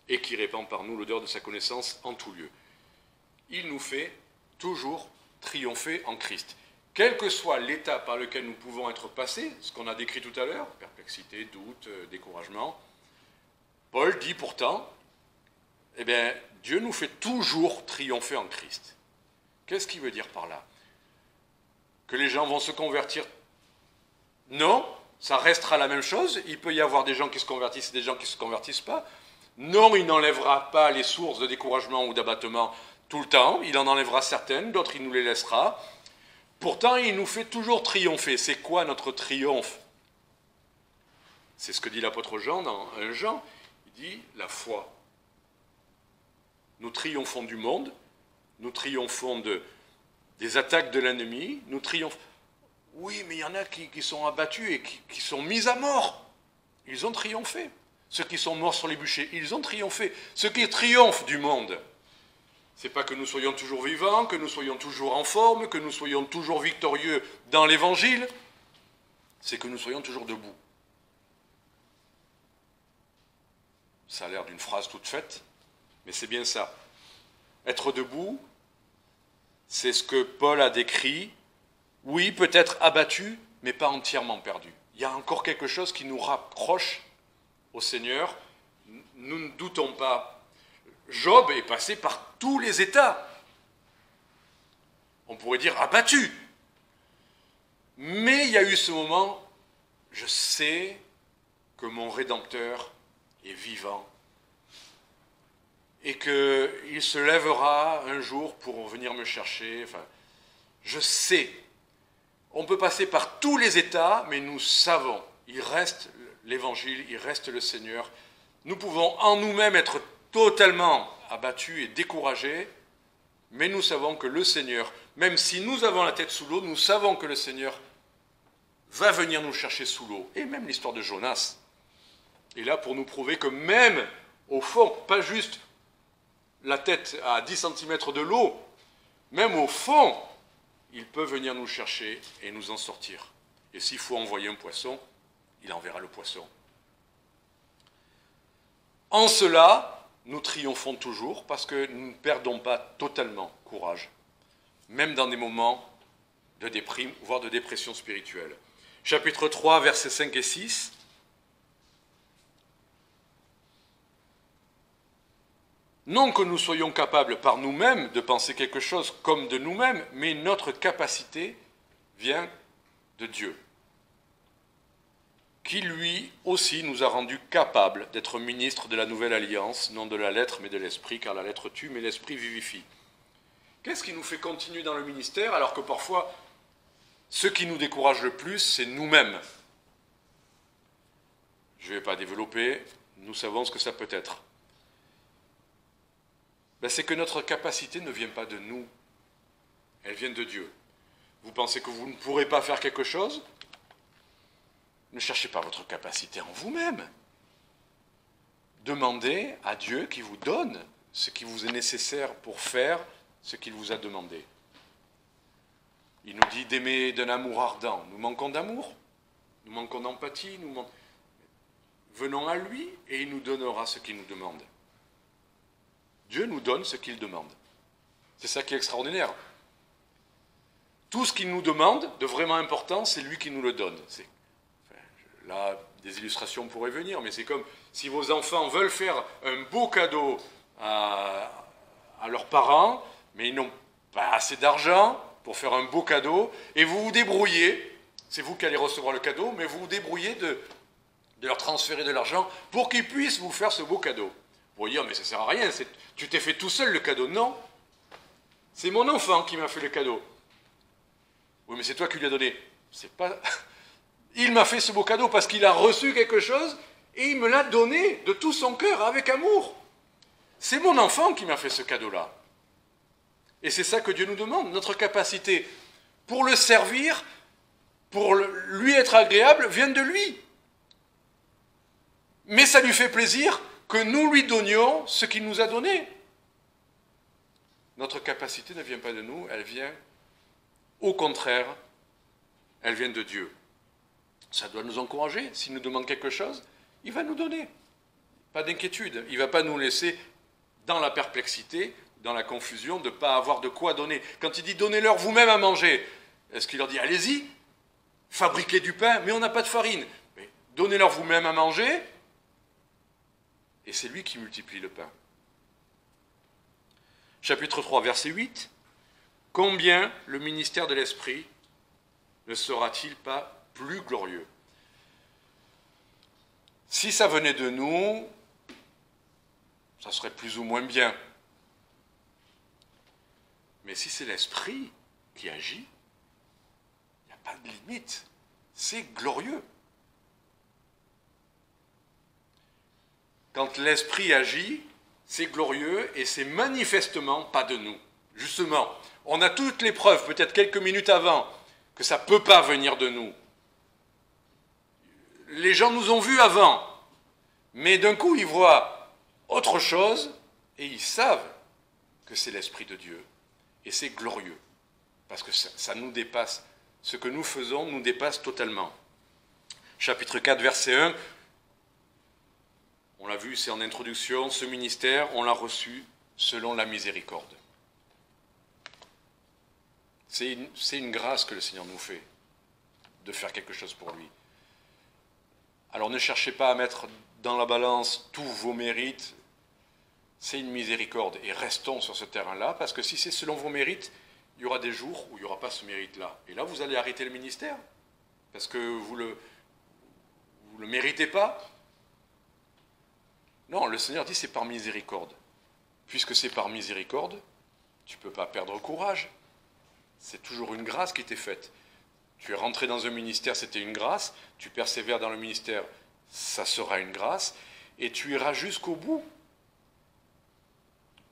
et qui répand par nous l'odeur de sa connaissance en tout lieu. Il nous fait toujours triompher en Christ. Quel que soit l'état par lequel nous pouvons être passés, ce qu'on a décrit tout à l'heure, perplexité, doute, découragement, Paul dit pourtant, eh bien, Dieu nous fait toujours triompher en Christ. Qu'est-ce qu'il veut dire par là? Que les gens vont se convertir? Non, ça restera la même chose. Il peut y avoir des gens qui se convertissent et des gens qui ne se convertissent pas. Non, il n'enlèvera pas les sources de découragement ou d'abattement tout le temps. Il en enlèvera certaines, d'autres il nous les laissera. Pourtant, il nous fait toujours triompher. C'est quoi notre triomphe? C'est ce que dit l'apôtre Jean dans 1 Jean. Il dit la foi. Nous triomphons du monde, nous triomphons des attaques de l'ennemi, nous triomphons. Oui, mais il y en a qui sont abattus et qui sont mis à mort. Ils ont triomphé. Ceux qui sont morts sur les bûchers, ils ont triomphé. Ce qui triomphe du monde, c'est pas que nous soyons toujours vivants, que nous soyons toujours en forme, que nous soyons toujours victorieux dans l'Évangile, c'est que nous soyons toujours debout. Ça a l'air d'une phrase toute faite, mais c'est bien ça. Être debout, c'est ce que Paul a décrit. Oui, peut-être abattu, mais pas entièrement perdu. Il y a encore quelque chose qui nous rapproche au Seigneur. Nous ne doutons pas. Job est passé par tous les états. On pourrait dire abattu. Mais il y a eu ce moment, je sais que mon Rédempteur est vivant et qu'il se lèvera un jour pour venir me chercher. Enfin, je sais. On peut passer par tous les états, mais nous savons, il reste l'Évangile, il reste le Seigneur. Nous pouvons en nous-mêmes être totalement abattus et découragés, mais nous savons que le Seigneur même si nous avons la tête sous l'eau, nous savons que le Seigneur va venir nous chercher sous l'eau. Et même l'histoire de Jonas est là pour nous prouver que même au fond, pas juste la tête à 10 cm de l'eau, même au fond, il peut venir nous chercher et nous en sortir. Et s'il faut envoyer un poisson, il enverra le poisson. En cela, nous triomphons toujours parce que nous ne perdons pas totalement courage, même dans des moments de déprime, voire de dépression spirituelle. Chapitre 3, versets 5 et 6. Non que nous soyons capables par nous-mêmes de penser quelque chose comme de nous-mêmes, mais notre capacité vient de Dieu, qui lui aussi nous a rendus capables d'être ministres de la nouvelle alliance, non de la lettre mais de l'esprit, car la lettre tue, mais l'esprit vivifie. Qu'est-ce qui nous fait continuer dans le ministère, alors que parfois, ce qui nous décourage le plus, c'est nous-mêmes? Je ne vais pas développer, nous savons ce que ça peut être. C'est que notre capacité ne vient pas de nous, elle vient de Dieu. Vous pensez que vous ne pourrez pas faire quelque chose? Ne cherchez pas votre capacité en vous-même. Demandez à Dieu qui vous donne ce qui vous est nécessaire pour faire ce qu'il vous a demandé. Il nous dit d'aimer d'un amour ardent. Nous manquons d'amour, nous manquons d'empathie, venons à lui et il nous donnera ce qu'il nous demande. Dieu nous donne ce qu'il demande. C'est ça qui est extraordinaire. Tout ce qu'il nous demande de vraiment important, c'est lui qui nous le donne. Là, des illustrations pourraient venir, mais c'est comme si vos enfants veulent faire un beau cadeau à leurs parents, mais ils n'ont pas assez d'argent pour faire un beau cadeau, et vous vous débrouillez, c'est vous qui allez recevoir le cadeau, mais vous vous débrouillez de leur transférer de l'argent pour qu'ils puissent vous faire ce beau cadeau. Vous voyez, mais ça ne sert à rien, tu t'es fait tout seul le cadeau. Non, c'est mon enfant qui m'a fait le cadeau. Oui, mais c'est toi qui lui as donné. C'est pas... Il m'a fait ce beau cadeau parce qu'il a reçu quelque chose et il me l'a donné de tout son cœur, avec amour. C'est mon enfant qui m'a fait ce cadeau-là. Et c'est ça que Dieu nous demande, notre capacité pour le servir, pour lui être agréable, vient de lui. Mais ça lui fait plaisir que nous lui donnions ce qu'il nous a donné. Notre capacité ne vient pas de nous, elle vient, au contraire, elle vient de Dieu. Ça doit nous encourager. S'il nous demande quelque chose, il va nous donner. Pas d'inquiétude. Il ne va pas nous laisser dans la perplexité, dans la confusion, de ne pas avoir de quoi donner. Quand il dit « donnez-leur vous-même à manger », est-ce qu'il leur dit « allez-y, fabriquez du pain, mais on n'a pas de farine ». Mais donnez-leur vous-même à manger, et c'est lui qui multiplie le pain. Chapitre 3, verset 8. « Combien le ministère de l'Esprit ne sera-t-il pas plus glorieux ?» Si ça venait de nous, ça serait plus ou moins bien. Mais si c'est l'Esprit qui agit, il n'y a pas de limite. C'est glorieux. Quand l'Esprit agit, c'est glorieux et c'est manifestement pas de nous. Justement, on a toutes les preuves, peut-être quelques minutes avant, que ça ne peut pas venir de nous. Les gens nous ont vus avant, mais d'un coup ils voient autre chose et ils savent que c'est l'Esprit de Dieu. Et c'est glorieux, parce que ça nous dépasse. Ce que nous faisons nous dépasse totalement. Chapitre 4, verset 1, on l'a vu, c'est en introduction, ce ministère, on l'a reçu selon la miséricorde. C'est une grâce que le Seigneur nous fait, de faire quelque chose pour lui. Alors ne cherchez pas à mettre dans la balance tous vos mérites, c'est une miséricorde. Et restons sur ce terrain-là, parce que si c'est selon vos mérites, il y aura des jours où il n'y aura pas ce mérite-là. Et là, vous allez arrêter le ministère, parce que vous le méritez pas. Non, le Seigneur dit c'est par miséricorde. Puisque c'est par miséricorde, tu ne peux pas perdre courage. C'est toujours une grâce qui t'est faite. Tu es rentré dans un ministère, c'était une grâce. Tu persévères dans le ministère, ça sera une grâce. Et tu iras jusqu'au bout.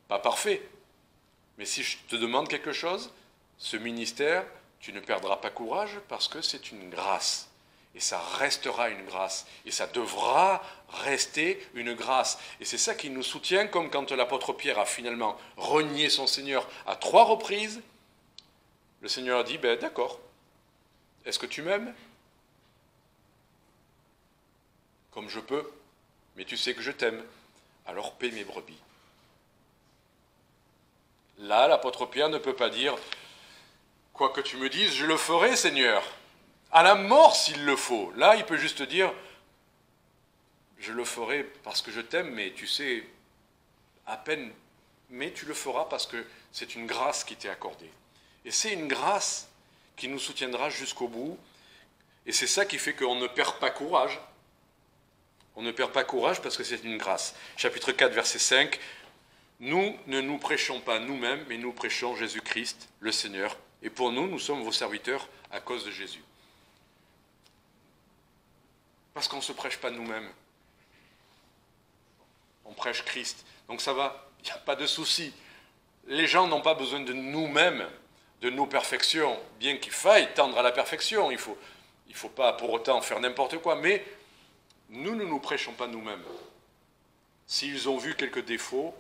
Pas parfait. Mais si je te demande quelque chose, ce ministère, tu ne perdras pas courage parce que c'est une grâce. Et ça restera une grâce. Et ça devra rester une grâce. Et c'est ça qui nous soutient, comme quand l'apôtre Pierre a finalement renié son Seigneur à 3 reprises. Le Seigneur a dit, ben d'accord, est-ce que tu m'aimes? Comme je peux, mais tu sais que je t'aime, alors paie mes brebis. Là, l'apôtre Pierre ne peut pas dire, quoi que tu me dises, je le ferai, Seigneur. À la mort s'il le faut. Là, il peut juste dire, je le ferai parce que je t'aime, mais tu sais, à peine, mais tu le feras parce que c'est une grâce qui t'est accordée. Et c'est une grâce qui nous soutiendra jusqu'au bout. Et c'est ça qui fait qu'on ne perd pas courage. On ne perd pas courage parce que c'est une grâce. Chapitre 4, verset 5. Nous ne nous prêchons pas nous-mêmes, mais nous prêchons Jésus-Christ, le Seigneur. Et pour nous, nous sommes vos serviteurs à cause de Jésus. Parce qu'on ne se prêche pas nous-mêmes. On prêche Christ. Donc ça va, il n'y a pas de souci. Les gens n'ont pas besoin de nous-mêmes, de nos perfections, bien qu'il faille tendre à la perfection. Il faut pas pour autant faire n'importe quoi. Mais nous ne nous prêchons pas nous-mêmes. S'ils ont vu quelques défauts,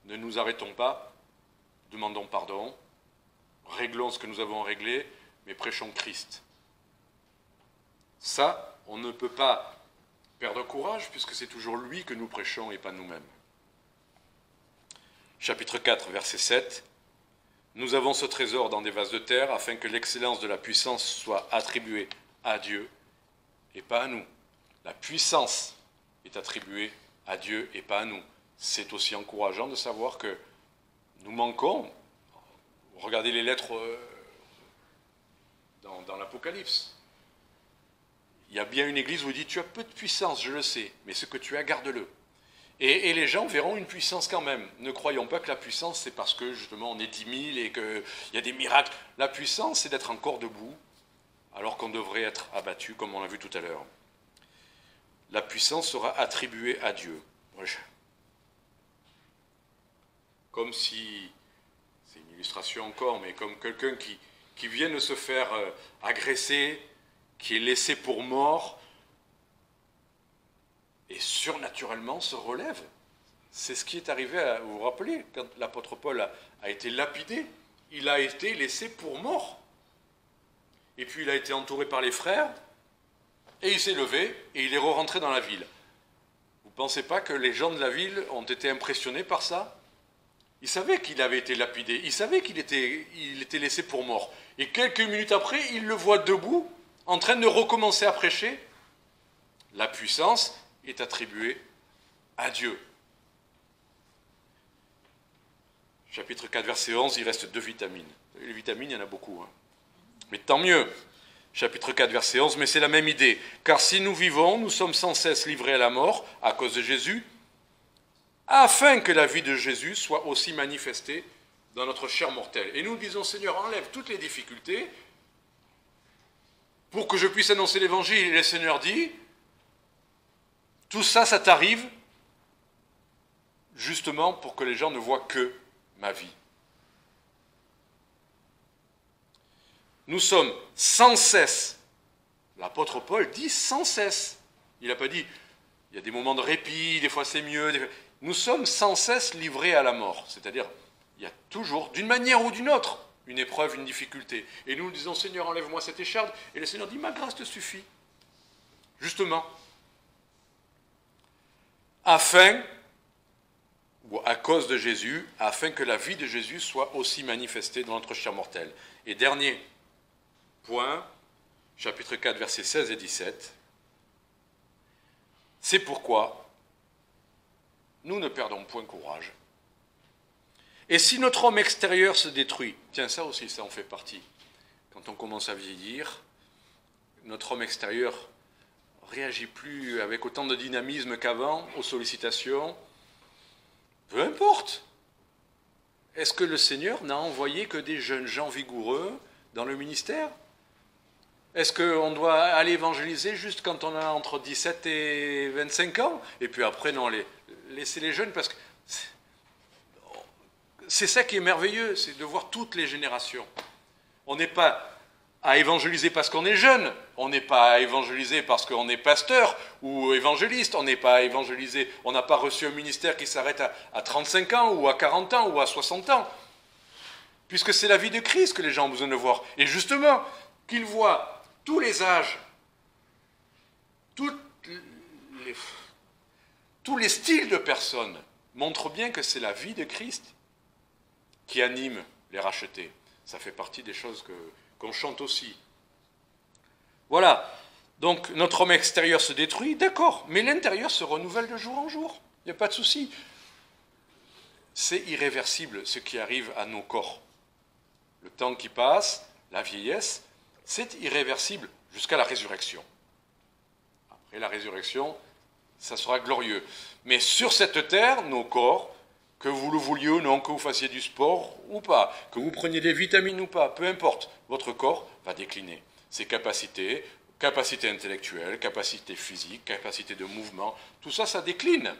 ne nous arrêtons pas, demandons pardon, réglons ce que nous avons réglé, mais prêchons Christ. Ça, on ne peut pas perdre courage, puisque c'est toujours lui que nous prêchons et pas nous-mêmes. Chapitre 4, verset 7. Nous avons ce trésor dans des vases de terre, afin que l'excellence de la puissance soit attribuée à Dieu et pas à nous. La puissance est attribuée à Dieu et pas à nous. C'est aussi encourageant de savoir que nous manquons. Regardez les lettres dans l'Apocalypse. Il y a bien une église où il dit, tu as peu de puissance, je le sais, mais ce que tu as, garde-le. Et les gens verront une puissance quand même. Ne croyons pas que la puissance, c'est parce que justement on est 10 000 et qu'il y a des miracles. La puissance, c'est d'être encore debout, alors qu'on devrait être abattu, comme on l'a vu tout à l'heure. La puissance sera attribuée à Dieu. Comme si, c'est une illustration encore, mais comme quelqu'un qui vient de se faire agresser, qui est laissé pour mort, et surnaturellement se relève. C'est ce qui est arrivé, vous vous rappelez, quand l'apôtre Paul a été lapidé, il a été laissé pour mort. Et puis il a été entouré par les frères, et il s'est levé, et il est rentré dans la ville. Vous ne pensez pas que les gens de la ville ont été impressionnés par ça? Ils savaient qu'il avait été lapidé, ils savaient qu'il était laissé pour mort. Et quelques minutes après, ils le voient debout, en train de recommencer à prêcher. La puissance est attribuée à Dieu. Chapitre 4, verset 11, il reste 2 vitamines. Les vitamines, il y en a beaucoup. Mais tant mieux. Chapitre 4, verset 11, mais c'est la même idée. Car si nous vivons, nous sommes sans cesse livrés à la mort à cause de Jésus, afin que la vie de Jésus soit aussi manifestée dans notre chair mortelle. Et nous disons, Seigneur, enlève toutes les difficultés pour que je puisse annoncer l'évangile. Et le Seigneur dit, tout ça, ça t'arrive justement pour que les gens ne voient que ma vie. Nous sommes sans cesse, l'apôtre Paul dit sans cesse, il n'a pas dit, il y a des moments de répit, des fois c'est mieux, nous sommes sans cesse livrés à la mort, c'est-à-dire, il y a toujours, d'une manière ou d'une autre, une épreuve, une difficulté. Et nous disons, Seigneur, enlève-moi cette écharpe, et le Seigneur dit, ma grâce te suffit. Justement, afin, ou à cause de Jésus, afin que la vie de Jésus soit aussi manifestée dans notre chair mortelle. Et dernier point, chapitre 4, versets 16 et 17. C'est pourquoi nous ne perdons point courage. Et si notre homme extérieur se détruit, tiens, ça aussi, ça en fait partie. Quand on commence à vieillir, notre homme extérieur réagit plus avec autant de dynamisme qu'avant aux sollicitations. Peu importe. Est-ce que le Seigneur n'a envoyé que des jeunes gens vigoureux dans le ministère? Est-ce qu'on doit aller évangéliser juste quand on a entre 17 et 25 ans? Et puis après, non, laisser les jeunes, parce que c'est ça qui est merveilleux, c'est de voir toutes les générations. On n'est pas à évangéliser parce qu'on est jeune, on n'est pas à évangéliser parce qu'on est pasteur ou évangéliste, on n'est pas à évangéliser, on n'a pas reçu un ministère qui s'arrête à 35 ans ou à 40 ans ou à 60 ans, puisque c'est la vie de Christ que les gens ont besoin de voir. Et justement, qu'ils voient tous les âges, tous les styles de personnes, montrent bien que c'est la vie de Christ qui anime les rachetés. Ça fait partie des choses qu'on chante aussi. Voilà. Donc, notre homme extérieur se détruit, d'accord, mais l'intérieur se renouvelle de jour en jour. Il n'y a pas de souci. C'est irréversible ce qui arrive à nos corps. Le temps qui passe, la vieillesse, c'est irréversible jusqu'à la résurrection. Après la résurrection, ça sera glorieux. Mais sur cette terre, nos corps, que vous le vouliez ou non, que vous fassiez du sport ou pas, que vous preniez des vitamines ou pas, peu importe, votre corps va décliner. Ses capacités, capacité intellectuelle, capacité physique, capacité de mouvement, tout ça, ça décline.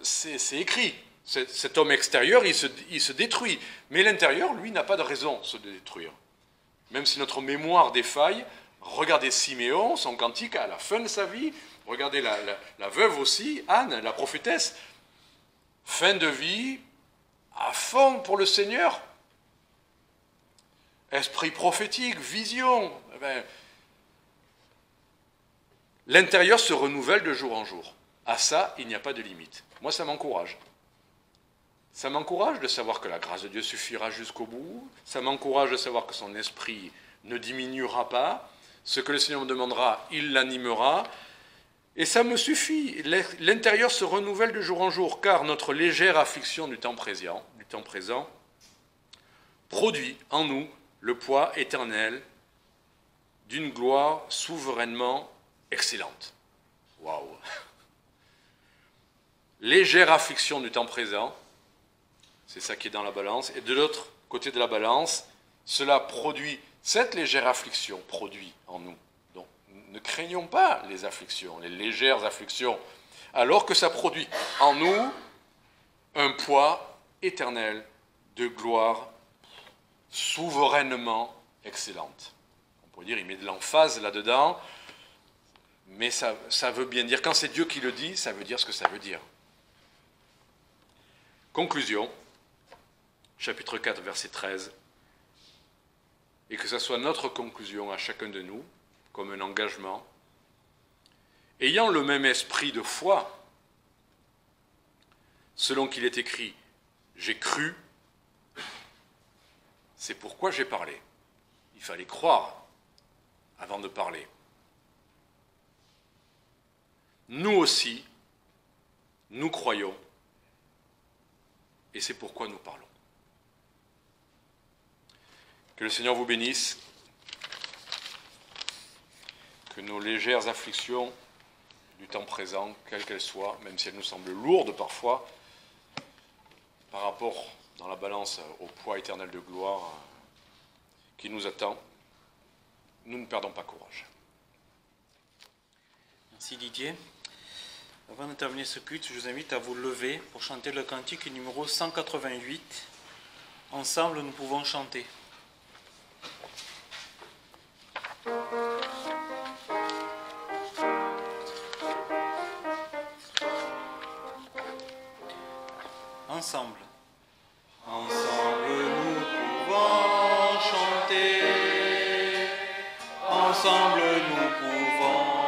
C'est écrit. Cet homme extérieur, il se détruit. Mais l'intérieur, lui, n'a pas de raison de se détruire. Même si notre mémoire défaille, regardez Siméon, son cantique à la fin de sa vie, regardez la veuve aussi, Anne, la prophétesse, fin de vie, à fond pour le Seigneur. Esprit prophétique, vision. L'intérieur se renouvelle de jour en jour. À ça, il n'y a pas de limite. Moi, ça m'encourage. Ça m'encourage de savoir que la grâce de Dieu suffira jusqu'au bout. Ça m'encourage de savoir que son esprit ne diminuera pas. Ce que le Seigneur me demandera, il l'animera. Et ça me suffit. L'intérieur se renouvelle de jour en jour, car notre légère affliction du temps présent produit en nous le poids éternel d'une gloire souverainement excellente. Waouh! Légère affliction du temps présent, c'est ça qui est dans la balance, et de l'autre côté de la balance, cela produit, cette légère affliction produit en nous. Donc, ne craignons pas les afflictions, les légères afflictions, alors que ça produit en nous un poids éternel de gloire souverainement excellente. On pourrait dire, il met de l'emphase là-dedans, mais ça veut bien dire, quand c'est Dieu qui le dit, ça veut dire ce que ça veut dire. Conclusion, chapitre 4, verset 13, et que ce soit notre conclusion à chacun de nous, comme un engagement, ayant le même esprit de foi, selon qu'il est écrit, j'ai cru, c'est pourquoi j'ai parlé. Il fallait croire avant de parler. Nous aussi, nous croyons, et c'est pourquoi nous parlons. Que le Seigneur vous bénisse, que nos légères afflictions du temps présent, quelles qu'elles soient, même si elles nous semblent lourdes parfois, par rapport dans la balance au poids éternel de gloire qui nous attend, nous ne perdons pas courage. Merci Didier. Avant de terminer ce culte, je vous invite à vous lever pour chanter le cantique numéro 188. Ensemble, nous pouvons chanter. Ensemble. Ensemble, nous pouvons chanter. Ensemble, nous pouvons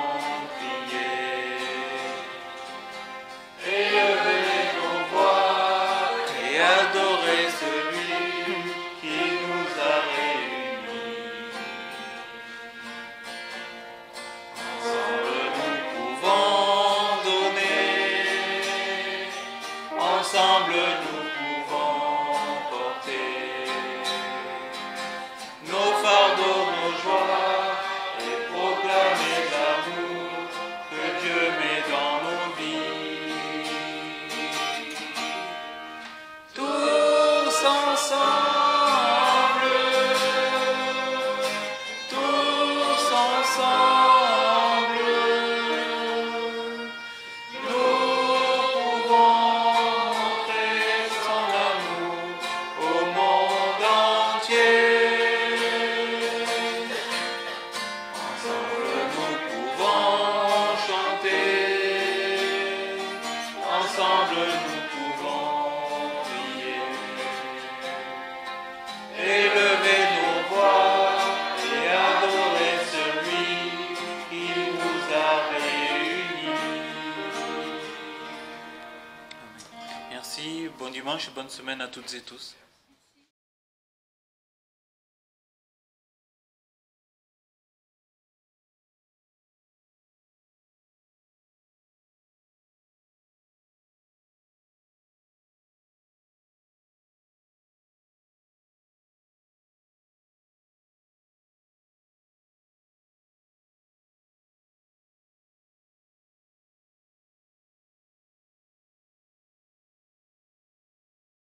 dimanche, bonne semaine à toutes et tous.